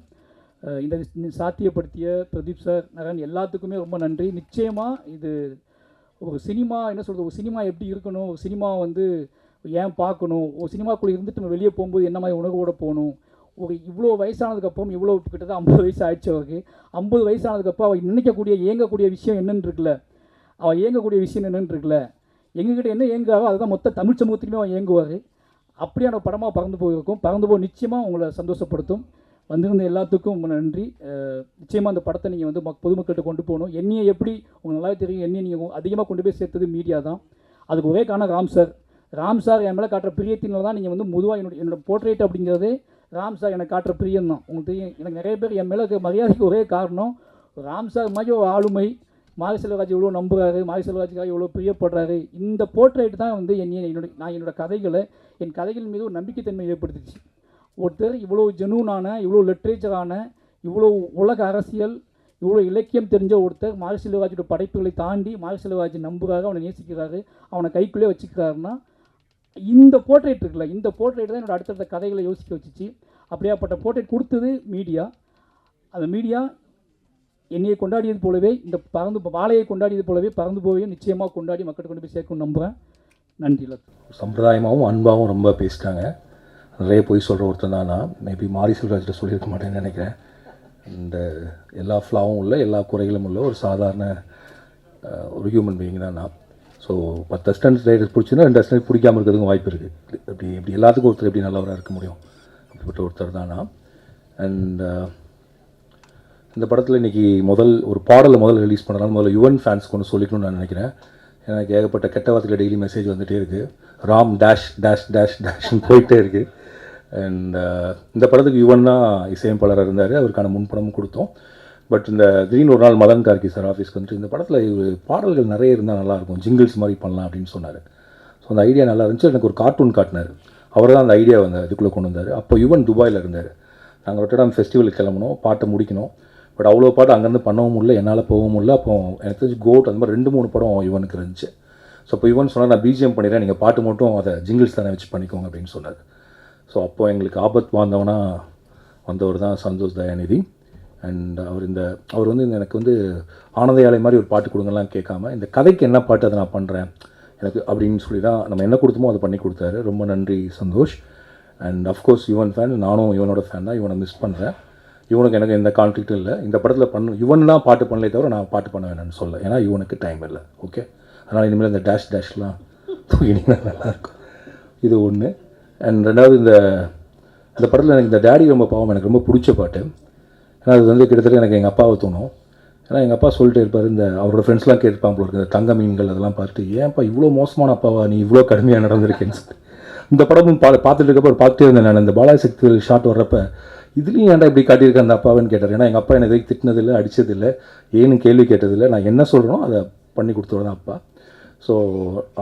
இந்த சாத்தியப்படுத்திய பிரதீப் சார், நரன் எல்லாத்துக்குமே ரொம்ப நன்றி. நிச்சயமாக இது ஒரு சினிமா என்ன சொல்கிறது, ஒரு சினிமா எப்படி இருக்கணும், ஒரு சினிமா வந்து ஏன் பார்க்கணும், ஒரு சினிமாக்குள்ளே இருந்துட்டு நம்ம வெளியே போகும்போது என்ன மாதிரி உணர்வோடு போகணும். ஒரு இவ்வளோ வயசானதுக்கப்புறம் இவ்வளோ கிட்டத்தட்ட 50 வயசு ஆயிடுச்சு அவருக்கு. 50 வயசானதுக்கப்புறம் அவள் நினைக்கக்கூடிய இயங்கக்கூடிய விஷயம் என்னென்னு இருக்குல்ல, அவள் இயங்கக்கூடிய விஷயம் என்னென்னு இருக்குல்ல, எங்ககிட்ட என்ன இயங்குறாரோ அதுதான் மொத்த தமிழ் சமூகத்துக்குமே அவன் இயங்குவார். அப்படியான படமாக பறந்து போயிருக்கும். பறந்து போய் நிச்சயமாக உங்களை சந்தோஷப்படுத்தும். வந்திருந்த எல்லாத்துக்கும் ரொம்ப நன்றி. நிச்சயமாக அந்த படத்தை நீங்கள் வந்து பொதுமக்கள்கிட்ட கொண்டு போகணும். என்னையை எப்படி உங்களுக்கு நல்லாவே தெரியும், என்னையை நீங்கள் அதிகமாக கொண்டு போய் சேர்த்தது மீடியா தான். அதுக்கு ஒரே காரணம் ராம் சார் என் மேலே காட்டுற பிரியத்தினால தான் நீங்கள் வந்து பொதுவாக என்னோட போர்ட்ரேட் அப்படிங்கிறதே ராம் சார் எனக்கு காட்டுற பிரியம் தான். உங்களுக்கு தெரியும், எனக்கு நிறைய பேர் என் மேலே மரியாதைக்கு ஒரே காரணம் ராம் சார் மாதிரி ஒரு ஆளுமை. மாரி செல்வராஜ் எவ்வளோ நம்புகிறாரு, மாரி செல்வராஜுக்காக எவ்வளோ பிரியப்படுறாரு. இந்த போர்ட்ரேட் தான் வந்து என்னோட கதைகளை, என் கதைகள் மீது ஒரு நம்பிக்கைத்தன்மை ஏற்படுத்துச்சு. ஒருத்தர் இவ்வளோ ஜெனூனான, இவ்வளோ லிட்ரேச்சரான, இவ்வளோ உலக அரசியல், இவ்வளோ இலக்கியம் தெரிஞ்ச ஒருத்தர் மாரி செல்வராஜோட படைப்புகளை தாண்டி மாரி செல்வராஜ் நம்புகிறாரு, அவனை நேசிக்கிறாரு, அவனை கைக்குள்ளே வச்சுக்கிறாருன்னா இந்த போர்ட்ரேட் இருக்குல்ல, இந்த போர்ட்ரேட் தான் என்னோட அடுத்தடுத்த கதைகளை யோசிக்க வச்சுச்சு. அப்படியாப்பட்ட போர்ட்ரேட் கொடுத்தது மீடியா. அந்த மீடியா என்னையை கொண்டாடியது போலவே, இந்த வாழையை கொண்டாடியது போலவே பறந்து போவையும் நிச்சயமாக கொண்டாடி மக்கள்கிட்ட கொண்டு போய் சேர்க்கணும்னு நம்புகிறேன். நன்றி. சம்பிரதாயமாகவும் அன்பாகவும் ரொம்ப பேசிட்டாங்க. நிறைய போய் சொல்கிற ஒருத்தர் தான் நான். மேபி மாரி செல்வராஜ்கிட்ட சொல்லியிருக்க மாட்டேன்னு நினைக்கிறேன். இந்த எல்லா ஃப்ளாவும் உள்ள, எல்லா குறைகளும் உள்ள ஒரு சாதாரண ஒரு ஹியூமன் பீயிங் தான் நான். ஸோ 10 அசிஸ்டன்ட் ரைடர்ஸ் பிடிச்சின்னா 2 அசிஸ்டன்ட் பிடிக்காமல் இருக்கிறதுக்கும் வாய்ப்பு இருக்குது. இப்படி எல்லாத்துக்கும் ஒருத்தர் எப்படி நல்லவராக இருக்க முடியும்? அப்படிப்பட்ட ஒருத்தர் தான் நான். அண்ட் இந்த படத்தில் இன்றைக்கி ஒரு பாடலை ரிலீஸ் பண்ணனால முதல்ல யுவன் ஃபேன்ஸ்க்கு ஒன்று சொல்லிக்கணும்னு நான் நினைக்கிறேன். எனக்கு ஏகப்பட்ட கெட்ட வார்த்தையில் டெய்லி மெசேஜ் வந்துகிட்டே இருக்குது. ராம் டேஷ் டேஷ் டேஷ் டேஷ்ன்னு போயிட்டே இருக்குது. அண்ட் இந்த படத்துக்கு யுவன் தான் இசையமைப்பாளராக இருந்தார். அவருக்கான முன்படமும் கொடுத்தோம். பட் இந்த திடீர்னு ஒரு நாள் மதன் கார்கி சார் ஆஃபீஸ்க்கு வந்துட்டு இந்த படத்தில் பாடல்கள் நிறைய இருந்தால் நல்லாயிருக்கும், ஜிங்கிள்ஸ் மாதிரி பண்ணலாம் அப்படின்னு சொன்னார். ஸோ அந்த ஐடியா நல்லா இருந்துச்சு. எனக்கு ஒரு கார்ட்டூன் காட்டினார். அவர் தான் அந்த ஐடியா இதுக்குள்ளே கொண்டு வந்தார். அப்போ யுவன் துபாயில் இருந்தார். நாங்கள் ரொட்டர்டாம் ஃபெஸ்டிவலுக்கு கிளம்பணும், பாட்டை முடிக்கணும். பட் அவ்வளோ பாட்டு அங்கேருந்து பண்ணவும் முடியல, என்னால் போகவும் முடியல. அப்போ எனக்கு தெரிஞ்சு கோட் அந்த மாதிரி 2-3 படம் யுவனுக்கு இருந்துச்சு. ஸோ அப்போ யுவன் சொன்னால் நான் பிஜிஎம் பண்ணிடுறேன், நீங்கள் பாட்டு மட்டும் அதை ஜிங்கிள்ஸ் தானே வச்சு பண்ணிக்கோங்க அப்படின்னு சொன்னார். ஸோ அப்போ எங்களுக்கு ஆபத் வந்தவர் தான் சந்தோஷ் தயாநிதி. அண்ட் அவர் வந்து எனக்கு வந்து ஆனந்த யாழை மாதிரி ஒரு பாட்டு கொடுங்கலாம் கேட்காம, இந்த கதைக்கு என்ன பாட்டு அதை நான் பண்ணுறேன் எனக்கு அப்படின்னு சொல்லி தான் நம்ம என்ன கொடுத்தோமோ அதை பண்ணி கொடுத்தாரு. ரொம்ப நன்றி Santhosh. And of course Yuvan fan, நானும் யுவனோட ஃபேன் தான். யுவனை மிஸ் பண்ணுறேன். யுவனுக்கு எனக்கு எந்த கான்ஃப்ளிக்ட்டும் இல்லை. இந்த படத்தில் யுவன் தான் பாட்டு பண்ணலே தவிர நான் பாட்டு பண்ண வேணாம்னு சொல்ல. ஏன்னா யுவனுக்கு டைம் இல்லை. ஓகே, அதனால் இனிமேல் இந்த டேஷ்லாம் தூக்கினீங்கன்னா நல்லாயிருக்கும். இது ஒன்று. அண்ட் ரெண்டாவது, இந்த படத்தில் எனக்கு இந்த டேடி ரொம்ப பாவம் எனக்கு ரொம்ப பிடிச்ச பாட்டு. ஏன்னா அது வந்து கிட்டத்தட்ட எனக்கு எங்கள் அப்பாவை தோணும். ஏன்னா எங்கள் அப்பா சொல்லிட்டு இருப்பார், அவரோட ஃப்ரெண்ட்ஸ்லாம் கேட்பாங்க போல இருக்குது, இந்த தங்க மீன்கள் அதெல்லாம் பார்த்துட்டு, ஏன்ப்பா இவ்வளோ மோசமான அப்பாவா நீ, இவ்வளோ கடுமையாக நடந்திருக்கேன்னு சொல்லி. இந்த படமும் பார்த்துட்டு இருக்கப்போ பார்த்துட்டே இருந்தேன் நான். இந்த பாலாஜி சக்தி ஷாட் வர்றப்ப இதுலேயும் ஏன்டா இப்படி காட்டியிருக்கேன் அந்த அப்பாவுன்னு கேட்டார். ஏன்னா எங்கள் அப்பா என்னை எதுவும் திட்டினதில்லை, அடித்ததில்லை, ஏன்னு கேள்வி கேட்டதில்லை. நான் என்ன சொல்கிறேனோ அதை பண்ணி கொடுத்தவர் தான் அப்பா. ஸோ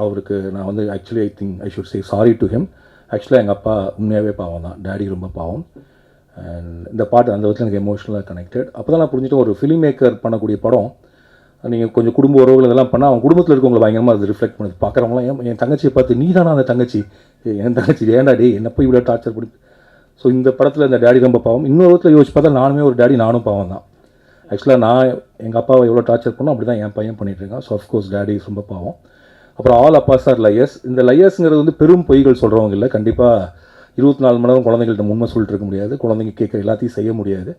அவருக்கு நான் வந்து actually I should say sorry to him. ஆக்சுவலாக எங்கள் அப்பா உண்மையாகவே பாவம் தான், டேடி ரொம்ப பாவம். அண்ட் இந்த பாட்டு அந்த விதத்தில் எனக்கு எமோஷனலாக கனெக்டட். அப்போ தான் நான் புரிஞ்சுட்டு, ஒரு ஃபிலிம் மேக்கர் பண்ணக்கூடிய படம் நீங்கள் கொஞ்சம் குடும்ப உறவுகள் இதெல்லாம் பண்ணால் அவங்க குடும்பத்தில் இருக்கவங்களை பயங்கரமாக அது ரிஃப்ளெக்ட் பண்ணுது. பார்க்குறவங்களாம் என் தங்கச்சியை பார்த்து, நீ தானே அந்த தங்கச்சி, என் தங்கச்சி ஏன்டா டே என்னப்போ இவ்வளோ டார்ச்சர் பண்ணி. ஸோ இந்த படத்தில் இந்த டேடி ரொம்ப பாவம். இன்னொரு விதத்தில் யோசிச்சு பார்த்தா நானுமே ஒரு டேடி, நானும் பாவம் தான். ஆக்சுவலாக நான் எங்கள் அப்பாவை எவ்வளோ டார்ச்சர் பண்ணோம் அப்படி தான் என் பையன் பண்ணிகிட்ருக்கான். ஸோ அஃப்கோர்ஸ் டேடி ரொம்ப பாவம். அப்புறம் ஆல் அப்பாஸ் ஆர் லையர்ஸ். இந்த லையர்ஸுங்கிறது வந்து பெரும் பொய்கள் சொல்கிறவங்க இல்லை. கண்டிப்பாக 24 மணி நேரம் குழந்தைங்கள்ட்ட உண்மை சொல்லிட்டு இருக்க முடியாது, குழந்தைங்க கேட்குற எல்லாத்தையும் செய்ய முடியாது.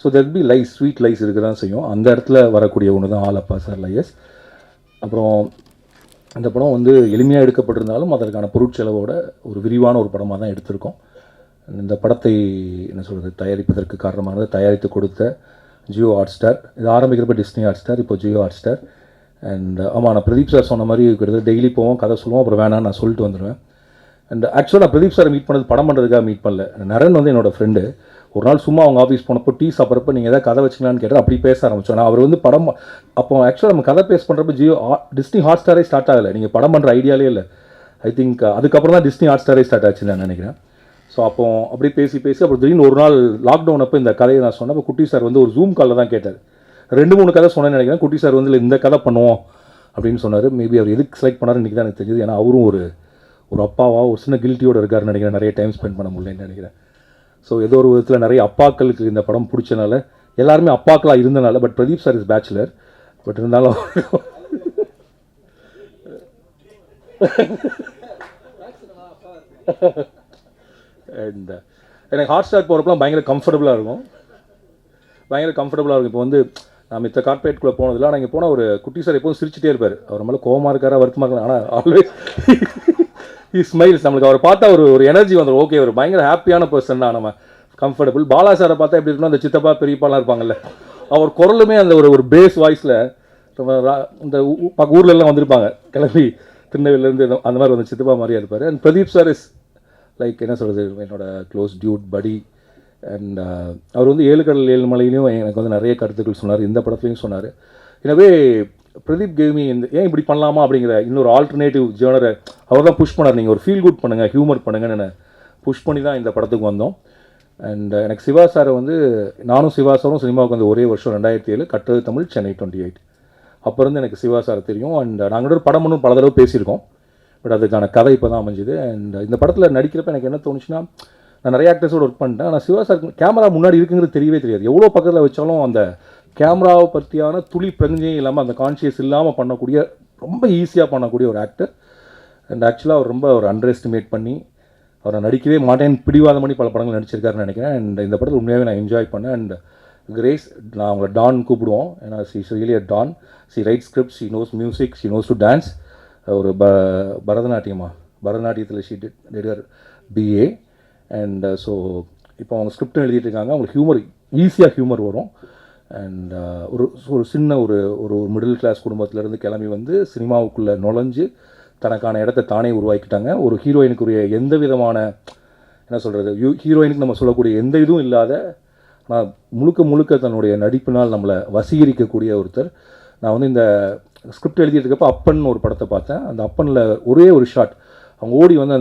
So that be lies, sweet lies இருக்க தான் செய்யும். அந்த இடத்துல வரக்கூடிய ஒன்று தான் ஆல் அப்பாஸ் ஆர் லையர்ஸ். அப்புறம் இந்த படம் வந்து எளிமையாக எடுக்கப்பட்டிருந்தாலும் அதற்கான பொருட்செலவோட ஒரு விரிவான ஒரு படமாக தான் எடுத்திருக்கோம். இந்த படத்தை என்ன சொல்கிறது, தயாரிப்பதற்கு காரணமானது தயாரித்து கொடுத்த ஜியோ ஹாட்ஸ்டார். இது ஆரம்பிக்கிறப்ப டிஸ்னி ஹாட்ஸ்டார், இப்போ ஜியோ ஹாட்ஸ்டார். அண்ட் ஆமாம், நான் பிரதீப் சார் சொன்ன மாதிரி கிட்டத்தட்ட டெய்லி போவோம், கதை சொல்லுவோம், அப்புறம் வேணான்னு நான் சொல்லிட்டு வந்துடுவேன். அண்ட் ஆக்சுவலாக நான் பிரதீப் சாரை மீட் பண்ணது படம் பண்ணுறதுக்காக மீட் பண்ணல. நரன் வந்து என்னோடய ஃப்ரெண்டு. ஒரு நாள் சும்மா அவங்க ஆஃபீஸ் போனப்போ டீ சாப்பிட்றப்ப நீங்கள் எதாவது கதை வச்சிங்களான்னு கேட்டால் அப்படி பேச ஆரம்பித்தோம். நான் அவர் வந்து படம் அப்போ ஆக்சுவலாக நம்ம கதை பேச பண்ணுறப்ப டிஸ்னி ஹாட்ஸ்டாரே ஸ்டார்ட் ஆகலை, நீங்கள் படம் பண்ணுற ஐடியாலே இல்லை. ஐ திங்க் அதுக்கப்புறம் தான் டிஸ்னி ஹாட்ஸ்டாரே ஸ்டார்ட் ஆச்சுன்னு நான் நினைக்கிறேன். ஸோ அப்போ அப்படி பேசி அப்புறம் திடீர்னு ஒரு நாள் லாக்டவுன் அப்போ இந்த கதையை நான் சொன்னேன். அப்போ குட்டி சார் வந்து ஒரு ஜூம் காலில் தான் கேட்டார். 2-3 கதை சொன்னேன்னு நினைக்கிறேன். குட்டி சார் வந்து இந்த கதை பண்ணுவோம் அப்படின்னு சொன்னார். மேபி அவர் எதுக்கு செலக்ட் பண்ணார் இன்றைக்கி தான் எனக்கு தெரிஞ்சது. ஏன்னா அவரும் ஒரு அப்பாவாக ஒரு சின்ன கில்ட்டியோடு இருக்காருன்னு நினைக்கிறேன். நிறைய டைம் ஸ்பெண்ட் பண்ண முடியலன்னு நினைக்கிறேன். ஸோ ஏதோ ஒரு விதத்தில் நிறைய அப்பாக்களுக்கு இந்த படம் பிடிச்சனால, எல்லாருமே அப்பாக்களாக இருந்தனால. But Pradeep sir is bachelor. But இருந்தாலும் அண்ட் எனக்கு ஹாட்ஸ்டார் போகிறப்பலாம் பயங்கர கம்ஃபர்டபுளாக இருக்கும். இப்போ வந்து நான் மித்த கார்பரேட்குள்ளே போனதில்லை. ஆனால் இங்கே போனால் ஒரு குட்டி சார் எப்போதும் சிரிச்சிட்டே இருப்பார். அவர் மேலே கோவமாக இருக்காரா வருத்தமாக இருக்காரு, ஆனால் ஆல்வேஸ் ஸ்மைல்ஸ். நம்மளுக்கு அவரை பார்த்தா ஒரு எனர்ஜி வந்துடும். ஓகே, ஒரு பயங்கர ஹாப்பியான பர்சன் தான். நம்ம கம்ஃபர்டபுள். பாலா சாரை பார்த்தா எப்படி இருக்கணும், அந்த சித்தப்பா பெரியப்பாலாம் இருப்பாங்கல்ல, அவர் குரலுமே அந்த ஒரு பேஸ் வாய்ஸில் இந்த ஊர்லெலாம் வந்திருப்பாங்க கிளம்பி திருநெல்வேலியிலேருந்து, அந்த மாதிரி வந்து சித்தப்பா மாதிரியாக இருப்பார். And Pradeep sir is like என்ன சொல்கிறது, என்னோட க்ளோஸ் டியூட் படி. அண்ட் அவர் வந்து 7 கடல் 7 மலையிலையும் எனக்கு வந்து நிறைய கருத்துக்கள் சொன்னார், இந்த படத்துலையும் சொன்னார். எனவே பிரதீப் கேமி இந்த ஏன் இப்படி பண்ணலாமா அப்படிங்கிற இன்னொரு ஆல்டர்னேட்டிவ் ஜேர்னரை அவர் தான் புஷ் பண்ணார். நீங்கள் ஒரு ஃபீல் குட் பண்ணுங்கள், ஹியூமர் பண்ணுங்கன்னு புஷ் பண்ணி தான் இந்த படத்துக்கு வந்தோம். அண்ட் எனக்கு சிவா சாரை வந்து நானும் சிவா சாரும் சினிமாவுக்கு வந்து ஒரே வருஷம் 2007 கட்டுறது தமிழ் சென்னை 28. அப்போ இருந்து எனக்கு சிவா சாரை தெரியும். அண்ட் நாங்கள் ஒரு படம் ஒன்றும் பல தடவை பேசியிருக்கோம், பட் அதுக்கான கதை இப்போ தான் அமைஞ்சுது. அண்ட் இந்த படத்தில் நடிக்கிறப்ப எனக்கு என்ன தோணுச்சுன்னா, நான் நிறைய ஆக்டர்ஸோடு ஒர்க் பண்ணிட்டேன், ஆனால் சிவா சார் கேமரா முன்னாடி இருக்குங்கிறது தெரியவே தெரியாது. எவ்வளோ பக்கத்தில் வச்சாலும் அந்த கேமராவை பற்றியான துளி பிரஞ்சையும் இல்லாமல் அந்த கான்ஷியஸ் இல்லாமல் பண்ணக்கூடிய, ரொம்ப ஈஸியாக பண்ணக்கூடிய ஒரு ஆக்டர். அண்ட் ஆக்சுவலாக அவர் ரொம்ப ஒரு அண்டர் எஸ்டிமேட் பண்ணி அவரை நடிக்கவே மாட்டேன்னு பிடிவாத பண்ணி பல படங்கள் நடிச்சிருக்காருன்னு நினைக்கிறேன். அண்ட் இந்த படத்தில் உண்மையாகவே நான் என்ஜாய் பண்ணேன். அண்ட் கிரேஸ், நான் அவங்கள டான் கூப்பிடுவோம், ஏன்னா she is really a don. She write script, she knows music, she knows to dance. ஒரு பரதநாட்டியத்தில் she did BA. And so இப்போ அவங்க ஸ்கிரிப்டும் எழுதிட்டு இருக்காங்க. அவங்களுக்கு ஹியூமர், ஈஸியாக ஹியூமர் வரும். அண்ட் ஒரு சின்ன ஒரு மிடில் கிளாஸ் குடும்பத்திலேருந்து கிளம்பி வந்து சினிமாவுக்குள்ளே நுழைஞ்சு தனக்கான இடத்த தானே உருவாக்கிட்டாங்க. ஒரு ஹீரோயினுக்குரிய எந்த விதமான என்ன சொல்கிறது, ஹீரோயினுக்கு நம்ம சொல்லக்கூடிய எந்த இதுவும் இல்லாத, ஆனால் முழுக்க தன்னுடைய நடிப்பினால் நம்மளை வசீகரிக்கக்கூடிய ஒருத்தர். நான் வந்து இந்த ஸ்கிரிப்ட் எழுதிட்டு இருக்கப்போ அப்பன் ஒரு படத்தை பார்த்தேன். அந்த அப்பனில் ஒரே ஒரு ஷாட் அவங்க ஓடி வந்து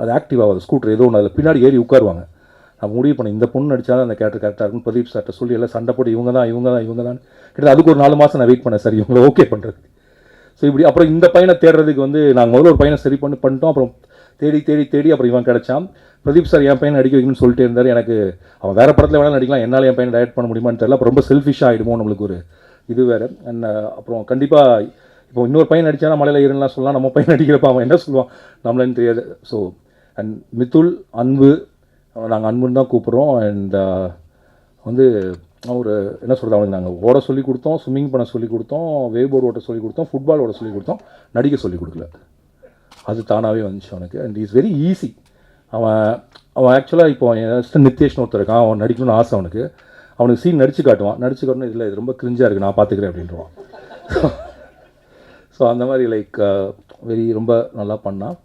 அது ஆக்டிவ் ஆகாது, ஸ்கூட்டர் ஏதோ ஒன்று அதில் பின்னாடி ஏறி உட்காருவாங்க. நான் முடிவு பண்ணேன், இந்த பொண்ணு நடித்தாலும் அந்த கேரக்டர் கரெக்டாக இருக்குன்னு பிரதீப் சார்ட்ட சொல்லி எல்லாம் சண்டை போட்டு இவங்க தான் கிட்டத்தட்ட அதுக்கு ஒரு 4 மாதம் நான் வெயிட் பண்ணேன் சார் இவங்களை ஓகே பண்ணுறதுக்கு. ஸோ இப்படி அப்புறம் இந்த பையனை தேடுறதுக்கு வந்து நாங்கள் முதல்ல ஒரு பையனை சரி பண்ணிட்டோம். அப்புறம் தேடி அப்புறம் இவன் கிடச்சான். பிரதீப் சார் என் பையனை நடிக்க வைக்கணும்னு சொல்லிட்டே இருந்தார். எனக்கு அவன் வேறு படத்தில் வேணாலும் நடிக்கலாம், என்னால் என் பையனை டைரக்ட் பண்ண முடியுமான்னு தெரியல. அப்புறம் ரொம்ப செல்ஃபிஷாக ஆகிடுமோ நம்மளுக்கு ஒரு இது வேறு. அண்ட் அப்புறம் கண்டிப்பாக இப்போ இன்னொரு பையன் நடித்தானா மலையில் இருந்தலாம் சொல்லலாம், நம்ம பையன் நடிக்கிறப்ப அவன் என்ன சொல்லுவான் நம்மளன்னு தெரியாது. ஸோ அண்ட் மித்துல், அன்பு, நாங்கள் அன்புன்னு தான் கூப்பிட்றோம். அண்ட் வந்து ஒரு என்ன சொல்கிறது, அவனுக்கு நாங்கள் ஓட சொல்லி கொடுத்தோம், ஸ்விம்மிங் பண்ண சொல்லி கொடுத்தோம், வேவ் போர்டு ஓட்ட சொல்லி கொடுத்தோம், ஃபுட்பால் ஓட சொல்லி கொடுத்தோம், நடிக்க சொல்லி கொடுக்கல. அது தானாகவே வந்துச்சு அவனுக்கு. And is very easy. அவன் ஆக்சுவலாக இப்போ நித்யேஷ்னு ஒருத்தர் இருக்கான், அவன் நடிக்கணும்னு ஆசை அவனுக்கு. அவனுக்கு சீன் நடிச்சு காட்டணும், இல்லை இது ரொம்ப கிரிஞ்சாக இருக்குது, நான் பார்த்துக்கிறேன் அப்படின்றான். ஸோ அந்த மாதிரி லைக் வெரி ரொம்ப நல்லா பண்ணான்.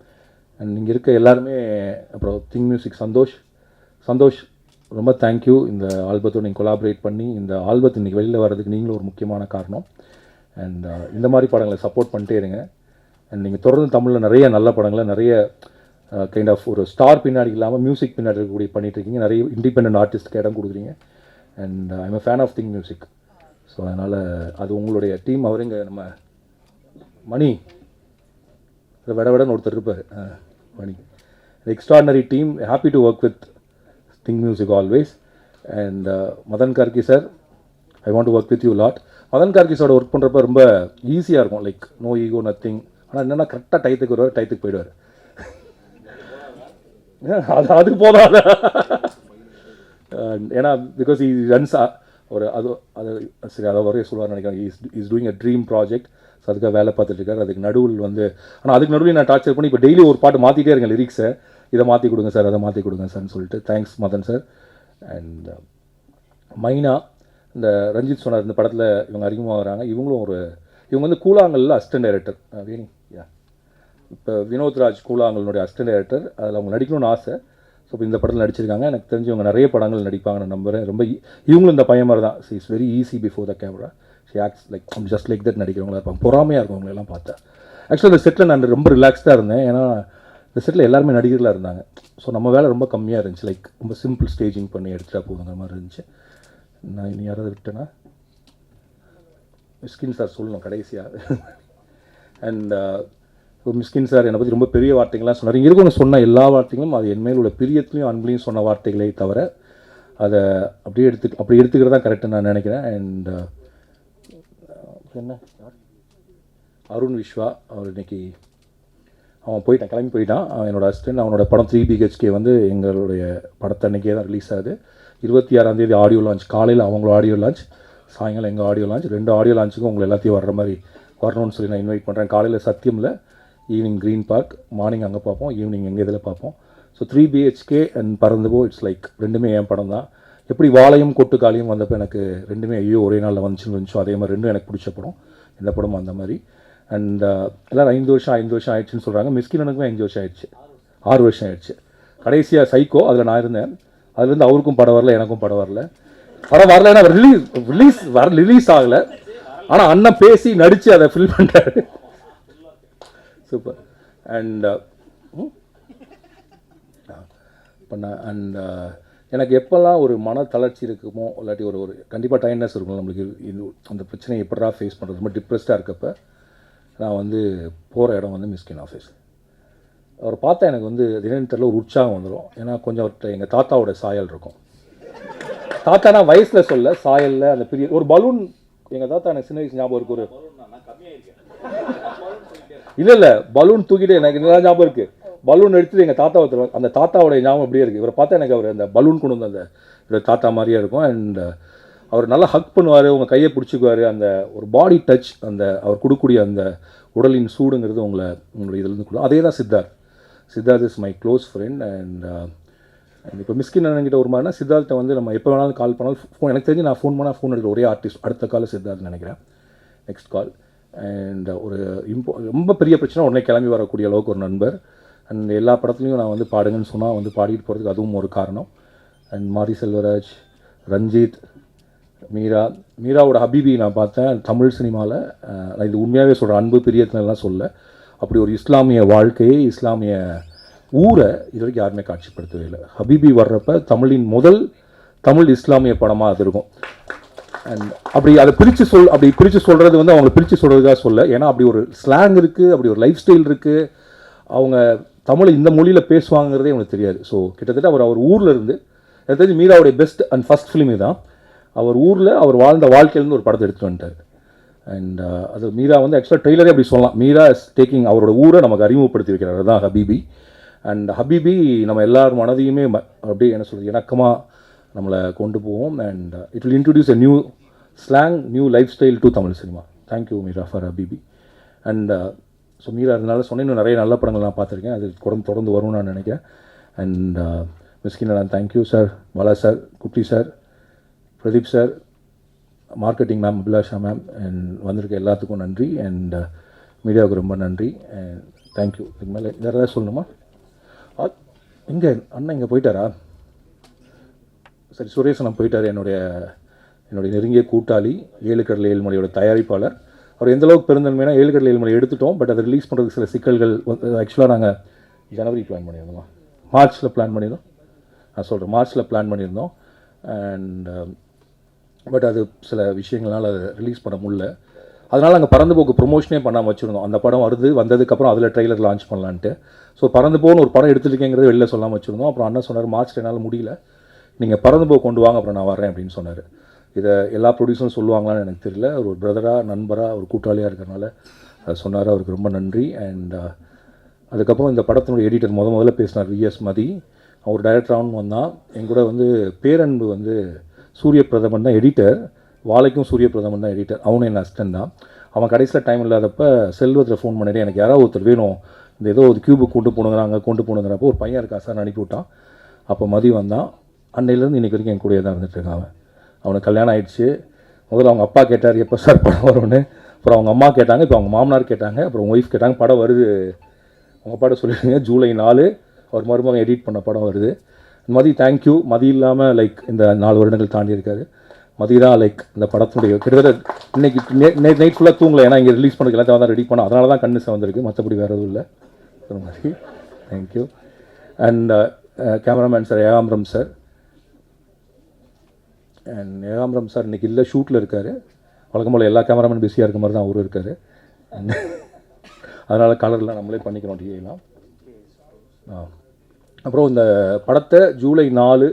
அண்ட் இங்கே இருக்க எல்லாருமே, அப்புறம் திங் மியூசிக் சந்தோஷ் ரொம்ப தேங்க்யூ. இந்த ஆல்பத்தோடு நீங்கள் கொலாபரேட் பண்ணி இந்த ஆல்பத்தை இன்றைக்கி வெளியில் வர்றதுக்கு நீங்களும் ஒரு முக்கியமான காரணம். அண்ட் இந்த மாதிரி படங்களை சப்போர்ட் பண்ணிட்டே இருங்க. அண்ட் நீங்கள் தொடர்ந்து தமிழில் நிறைய நல்ல படங்களை, நிறைய கைண்ட் ஆஃப் ஒரு ஸ்டார் பின்னாடி இல்லாமல் மியூசிக் பின்னாடி இருக்கக்கூடிய பண்ணிகிட்ருக்கீங்க, நிறைய இண்டிபெண்டன்ட் ஆர்டிஸ்ட்டுக்கு இடம் கொடுக்குறீங்க. And I am a fan of Think Music. So அதனால் அது உங்களுடைய டீம். அவர் இங்கே நம்ம மணி விடன்னு ஒருத்தர் இருப்பார், Mani, extraordinary team. Happy to work with Think Music always. And Madhan Karky sir, I want to work with you lot. Madhan Karky சாரோட ஒர்க் பண்ணுறப்ப ரொம்ப ஈஸியாக இருக்கும், லைக் நோ ஈகோ நத்திங். ஆனால் என்னென்னா கரெக்டாக டயத்துக்கு வருவார், டயத்துக்கு போயிடுவார். அது போதாத, ஏன்னா பிகாஸ் ஈ ரன்ஸ் ஒரு அது சரி அதை வரைய சொல்லுவார் நினைக்கிறேன். Is doing a dream project. So அதுக்காக வேலை பார்த்துட்டு இருக்காரு. அதுக்கு நடுவில் வந்து, ஆனால் அதுக்கு நடுவில் நான் டார்ச்சர் பண்ணி இப்போ டெய்லி ஒரு பாட்டு மாற்றிட்டே இருக்கேன், லிரிக்ஸை இதை மாற்றி கொடுங்க சார், அதை மாற்றி கொடுங்க சார்னு சொல்லிட்டு. Thanks Madan sir. அண்ட் மைனா, இந்த ரஞ்சித் சொன்னார் இந்த படத்தில் இவங்க அறிமுகமாகறாங்க. இவங்க வந்து கூழாங்கல்ல அசிஸ்டன்ட் டைரக்டர் வேணி, இப்போ வினோத்ராஜ் கூழாங்கல்னுடைய அசிஸ்டன்ட் டைரக்டர். அதில் அவங்க நடிக்கணும்னு ஆசை. ஸோ இப்போ இந்த படத்தில் நடிச்சிருக்காங்க. எனக்கு தெரிஞ்சு இவங்க நிறைய படங்கள் நடிப்பாங்க நான் நம்புகிறேன். ரொம்ப இவங்களும் இந்த பையன் மாதிரி தான். So it's very easy before the camera. She acts like just like that நடிக்கிறவங்களா இருப்பாங்க. பொறாமையாக இருக்கும் அவங்களெல்லாம் பார்த்தா. ஆக்சுவலாக இந்த செட்டில் நான் ரொம்ப ரிலாக்ஸ்டாக இருந்தேன், ஏன்னா இந்த செட்டில் எல்லாருமே நடிகர்களாக இருந்தாங்க. ஸோ நம்ம வேலை ரொம்ப கம்மியாக இருந்துச்சு, லைக் ரொம்ப சிம்பிள் ஸ்டேஜிங் பண்ணி எடுத்துகிட்டா போதுங்கிற மாதிரி இருந்துச்சு. நான் இனி யாராவது விட்டேன்னா மிஸ்கின் சார் சொல்லணும் கடைசியாக. அண்ட் மிஸ்கின் சார் என்னை பற்றி ரொம்ப பெரிய வார்த்தைகள்லாம் சொன்னார். இங்கே இருக்கவங்க சொன்ன எல்லா வார்த்தைகளும் அது என் மேல் உள்ள பிரியத்துலையும் அன்புலையும் சொன்ன வார்த்தைகளே தவிர அதை அப்படி எடுத்துக்கிறது தான் கரெக்டுன்னு நான் நினைக்கிறேன். அண்ட் என்ன அருண் விஸ்வா, அவர் இன்னைக்கு அவன் கிளம்பி போயிட்டான். என்னோட அசிஸ்டன்ட். அவனோட படம் 3 BHK வந்து எங்களுடைய படத்தை அன்றைக்கே தான் ரிலீஸ் ஆகுது. 26ஆம் தேதி ஆடியோ லான்ச். காலையில் அவங்களோட ஆடியோ லான்ச், சாயங்காலம் எங்கள் ஆடியோ லான்ச். 2 ஆடியோ லான்ச்சுக்கும் உங்களை எல்லாத்தையும் வர்ற மாதிரி வரணும்னு சொல்லி நான் இன்வைட் பண்ணுறேன். காலையில் சத்தியமில், ஈவினிங் க்ரீன் பார்க், மார்னிங் அங்கே பார்ப்போம், ஈவினிங் எங்கள் இதில் பார்ப்போம். ஸோ 3 BHK அண்ட் பறந்துபோ இட்ஸ் லைக் ரெண்டுமே என் படம் தான். எப்படி வாழையும் கொட்டுக்காலியும் வந்தப்போ எனக்கு ரெண்டுமே ஐயோ ஒரே நாளில் வந்துச்சுன்னு இருந்துச்சோ அதே மாதிரி ரெண்டும் எனக்கு பிடிச்ச படம். இந்த படமும் அந்த மாதிரி. அண்ட் எல்லோரும் 5 வருஷம் ஆயிடுச்சுன்னு சொல்கிறாங்க. மிஸ்கினனுக்குமே 5 வருஷம் ஆயிடுச்சு, 6 வருஷம் ஆயிடுச்சு. கடைசியாக சைக்கோ அதில் நான் இருந்தேன். அதுலேருந்து அவருக்கும் படம் வரல, எனக்கும் படம் வரல. படம் வரல, ஏன்னா ரிலீஸ் ஆகலை. ஆனால் அண்ணன் பேசி நடித்து அதை ஃபில் பண்ணுறாரு. சூப்பர். அண்ட் அண்ட் எனக்கு எப்போல்லாம் ஒரு மன தளர்ச்சி இருக்குமோ இல்லாட்டி ஒரு கண்டிப்பாக டைட்னஸ் இருக்கும் நம்மளுக்கு, அந்த பிரச்சனையை எப்படா ஃபேஸ் பண்ணுறது, ரொம்ப டிப்ரெஸ்டாக இருக்கப்போ நான் வந்து போகிற இடம் வந்து மிஸ்கின் ஆஃபீஸ். அவரை பார்த்தா எனக்கு வந்து தினத்தில் ஒரு உற்சாகம் வந்துடும். ஏன்னா கொஞ்சம் அவர்கிட்ட எங்கள் தாத்தாவோட சாயல் இருக்கும். தாத்தானா வயசில் சொல்ல சாயலில் அந்த பெரிய ஒரு பலூன் எங்கள் தாத்தா எனக்கு சின்ன வயசு ஞாபகம் இருக்கு. இல்லை பலூன் தூக்கிட்டு எனக்கு நல்லா ஞாபகம் இருக்குது. பலூன் எடுத்துட்டு எங்கள் தாத்தா ஒருத்தர், அந்த தாத்தாவோடைய ஞாபகம் அப்படியே இருக்குது. இவரை பார்த்தா எனக்கு அவர் அந்த பலூன் கொண்டு வந்து அந்த தாத்தா மாதிரியே இருக்கும். அண்ட் அவர் நல்லா ஹக் பண்ணுவார், உங்கள் கையை பிடிச்சிக்குவார். அந்த ஒரு பாடி டச், அந்த அவர் கொடுக்கக்கூடிய அந்த உடலின் சூடுங்கிறது உங்களுடைய இதுலேருந்து கொடு. அதே தான் Siddharth is my close friend. And இப்போ மிஸ்கின் அண்ணன்கிட்ட ஒரு மாதிரினா சித்தார்த்தை வந்து நம்ம எப்போ வேணாலும் கால் பண்ணாலும் ஃபோன், எனக்கு தெரிஞ்சு நான் ஃபோன் பண்ணால் ஃபோன் எடுக்கிற ஒரே ஆர்டிஸ்ட் அடுத்த கால் சித்தார்த் நினைக்கிறேன், நெக்ஸ்ட் கால். அண்ட் ஒரு ரொம்ப பெரிய பிரச்சனை உடனே கிளம்பி வரக்கூடிய அளவுக்கு ஒரு நண்பர். அண்ட் எல்லா படத்துலையும் நான் வந்து பாடுங்கன்னு சொன்னால் வந்து பாடிட்டு போகிறதுக்கு அதுவும் ஒரு காரணம். அண்ட் மாரி செல்வராஜ், ரஞ்சித், மீராவோட ஹபீபி நான் பார்த்தேன் தமிழ் சினிமாவில். நான் இது உண்மையாகவே சொல்கிறேன், அன்பு பிரியத்தினெல்லாம் சொல்ல. அப்படி ஒரு இஸ்லாமிய வாழ்க்கையை, இஸ்லாமிய ஊரை இது வரைக்கும் யாருமே காட்சிப்படுத்தவே இல்லை. ஹபீபி வர்றப்ப தமிழின் முதல் தமிழ் இஸ்லாமிய படமாக அது இருக்கும். அண்ட் அப்படி அதை பிரித்து சொல்கிறது வந்து அவங்க பிரித்து சொல்கிறதுக்காக சொல்ல, ஏன்னா அப்படி ஒரு ஸ்லாங் இருக்குது, அப்படி ஒரு லைஃப் ஸ்டைல் இருக்குது. அவங்க தமிழை இந்த மொழியில் பேசுவாங்கிறதே அவங்களுக்கு தெரியாது. ஸோ கிட்டத்தட்ட அவர் ஊரில் இருந்து, எனக்கு தெரிஞ்சு மீராவுடைய பெஸ்ட் அண்ட் ஃபஸ்ட் ஃபிலிம் தான். அவர் ஊரில் அவர் வாழ்ந்த வாழ்க்கையிலேருந்து ஒரு படத்தை எடுத்துகிட்டு வந்துட்டார். அண்ட் அது மீரா வந்து ஆக்சுவலாக ட்ரெய்லரே அப்படி சொல்லலாம். மீரா இஸ் டேக்கிங் அவரோட ஊரை நமக்கு அறிமுகப்படுத்தி வைக்கிறார், தான் ஹபீபி. அண்ட் ஹபீபி நம்ம எல்லார் மனதையுமே அப்படியே என்ன சொல்கிறது இணக்கமாக நம்மளை கொண்டு போவோம். And it will introduce a new slang, new life style to Tamil cinema. Thank you Meera for Habibi. And so Meera அதனால சொன்னேன், இன்னும் நிறைய நல்ல படங்கள் நான் பார்த்துருக்கேன், அது தொடர்ந்து வரும்னு நான் நினைக்கிறேன். அண்ட் மிஸ்கின் நான் thank you sir, Bala sir, Kutty sir, Pradeep sir, marketing ma'am Abhilasha ma'am, and வந்திருக்க எல்லாத்துக்கும் நன்றி. அண்ட் மீடியாவுக்கு ரொம்ப நன்றி. And thank you. இதுக்கு மேலே வேறு ஏதாவது சொல்லணுமா? இங்கே அண்ணன் இங்கே போயிட்டாரா? சரி, சுரேஷன் போயிட்டார். என்னுடைய நெருங்கிய கூட்டாளி, 7 கடல் 7 மலையோட தயாரிப்பாளர். அவர் எந்தளவுக்கு பெருந்தன்மைனா 7 கடல் 7 மலை எடுத்துட்டோம், பட் அதை ரிலீஸ் பண்ணுறதுக்கு சில சிக்கல்கள். ஆக்சுவலாக நாங்கள் ஜனவரி பிளான் பண்ணியிருந்தோமா, மார்ச்சில் பிளான் பண்ணியிருந்தோம். நான் சொல்கிறேன், மார்ச்சில் பிளான் பண்ணியிருந்தோம். அண்ட் பட் அது சில விஷயங்களால் அதை ரிலீஸ் பண்ண முடியல. அதனால் நாங்கள் பறந்து போக்கு ப்ரொமோஷனே பண்ணாமல் வச்சுருந்தோம். அந்த படம் வந்ததுக்கப்புறம் அதில் ட்ரெய்லர் லான்ச் பண்ணலான்ட்டு. ஸோ பறந்து போன்னு ஒரு படம் எடுத்துருக்கேங்கிறது வெளில சொல்லாமல் வச்சுருந்தோம். அப்புறம் அண்ணன் சொன்னார், மார்ச்சில் என்னால் முடியல, நீங்கள் பறந்து போ கொண்டு வாங்க, அப்புறம் நான் வரேன் அப்படின்னு சொன்னார். இதை எல்லா ப்ரொடியூசரும் சொல்லுவாங்களான்னு எனக்கு தெரியல. ஒரு பிரதராக, நண்பராக, ஒரு கூட்டாளியாக இருக்கிறனால அதை சொன்னார். அவருக்கு ரொம்ப நன்றி. அண்ட் அதுக்கப்புறம் இந்த படத்தினுடைய எடிட்டர் முதல்ல பேசினார், விஎஸ் மதி. அவர் டைரக்டராகவும் வந்தான். எங்கூட வந்து பேரன்பு வந்து சூரிய பிரதமன் தான் எடிட்டர், வாழைக்கும் சூரிய பிரதமன் தான் எடிட்டர். அவனும் என் அசிஸ்டன்ட் தான். அவன் கடைசியில் டைம் இல்லாதப்போ செல்வத்தில் ஃபோன் பண்ணிட்டு, எனக்கு யாராவது ஒருத்தர் வேணும், இந்த ஏதோ ஒரு கியூபுக்கு கொண்டு போனுங்கிறப்போ ஒரு பையன் இருக்கா சார் அனுப்பி விட்டான். அப்போ மதி வந்தான். அன்னையிலேருந்து இன்றைக்கி வரைக்கும் என் கூடயே தான் இருந்துகிட்ருக்கான். அவனுக்கு கல்யாணம் ஆகிடுச்சு. முதல்ல அவங்க அப்பா கேட்டார் எப்போ சார் படம் வரும்னு. அப்புறம் அவங்க அம்மா கேட்டாங்க, இப்போ அவங்க மாமனார் கேட்டாங்க, அப்புறம் ஒய்ஃப் கேட்டாங்க. படம் வருது, அவங்க அப்பாட்ட சொல்லிடுங்க, ஜூலை 4 அவர் மருமகன் எடிட் பண்ண படம் வருது. மதி தேங்க்யூ. மதி இல்லாமல் லைக் இந்த 4 வருடங்கள் தாண்டி இருக்காரு. மதி தான் லைக் இந்த படத்துடைய கிட்டத்தட்ட இன்னைக்கு நைட் ஃபுல்லாக தூங்கலை, ஏன்னா இங்கே ரிலீஸ் பண்ணதுக்கு எல்லாத்தையும் தான் ரெடி பண்ணோம். அதனால தான் கண்ணு வந்திருக்கு, மற்றபடி வேறு எதுவும் இல்லை. மாதிரி thank you. And cameraman sir Ekambaram sir. And Ekambaram sir இன்றைக்கி இல்லை, ஷூட்டில் இருக்கார். வழக்கம் போல் எல்லா கேமராமேன் பிஸியாக இருக்க மாதிரி தான் அவரும் இருக்கார். அதனால் கலர்லாம் நம்மளே பண்ணிக்கிறோம், டிஐலாம். அப்புறம் இந்த படத்தை ஜூலை 4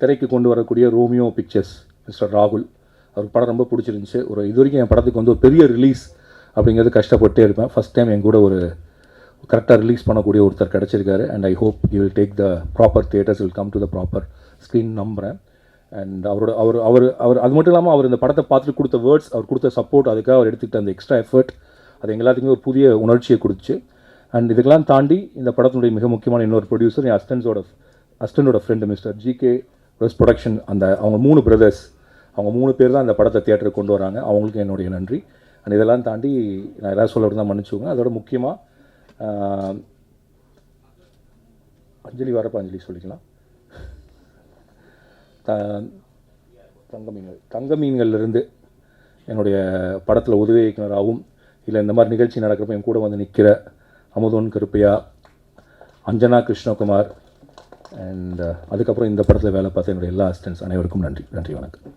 திரைக்கு கொண்டு வரக்கூடிய ரோமியோ பிக்சர்ஸ் மிஸ்டர் ராகுல், அவருக்கு படம் ரொம்ப பிடிச்சிருந்துச்சு. இது வரைக்கும் என் படத்துக்கு வந்து ஒரு பெரிய ரிலீஸ் அப்படிங்கிறது கஷ்டப்பட்டே இருப்பேன். ஃபஸ்ட் டைம் என் கூட ஒரு கரெக்டாக ரிலீஸ் பண்ணக்கூடிய ஒருத்தர் கிடச்சிருக்காரு. And I hope you will take the proper theatres, will come to the proper screen நம்புகிறேன். அண்ட் அவர் அது மட்டும் இல்லாமல் அவர் இந்த படத்தை பார்த்துட்டு கொடுத்த வேர்ட்ஸ், அவர் கொடுத்த சப்போர்ட், அதுக்காக அவர் எடுத்துக்கிட்ட அந்த எக்ஸ்ட்ரா எஃபர்ட், அது எல்லாத்துக்குமே ஒரு புதிய உணர்ச்சியை கொடுத்துச்சு. அண்ட் இதுக்கெல்லாம் தாண்டி இந்த படத்தினுடைய மிக முக்கியமான இன்னொரு ப்ரொடியூசர் என் அஸ்டண்டோட friend mister GK Rose production. அவங்க 3 பிரதர்ஸ், அவங்க 3 பேர் தான் அந்த படத்தை தியேட்டருக்கு கொண்டு வராங்க. அவங்களுக்கு என்னுடைய நன்றி. அண்ட் இதெல்லாம் தாண்டி நான் எதாவது சொல்ல தான் மன்னிச்சுக்கோங்க. அதோட முக்கியமாக அஞ்சலி வரப்போ அஞ்சலி சொல்லிக்கலாம். தங்க மீன்கள்லேருந்து என்னுடைய படத்தில் உதவி இயக்குனராகவும் இல்லை இந்த மாதிரி நிகழ்ச்சி நடக்கிறப்ப என் கூட வந்து நிற்கிற அமுதோன் கருப்பையா, அஞ்சனா கிருஷ்ணகுமார், அண்ட் அதுக்கப்புறம் இந்த படத்தில் வேலை பார்த்த என்னுடைய எல்லா அசிஸ்டன்ட்ஸ் அனைவருக்கும் நன்றி. நன்றி, வணக்கம்.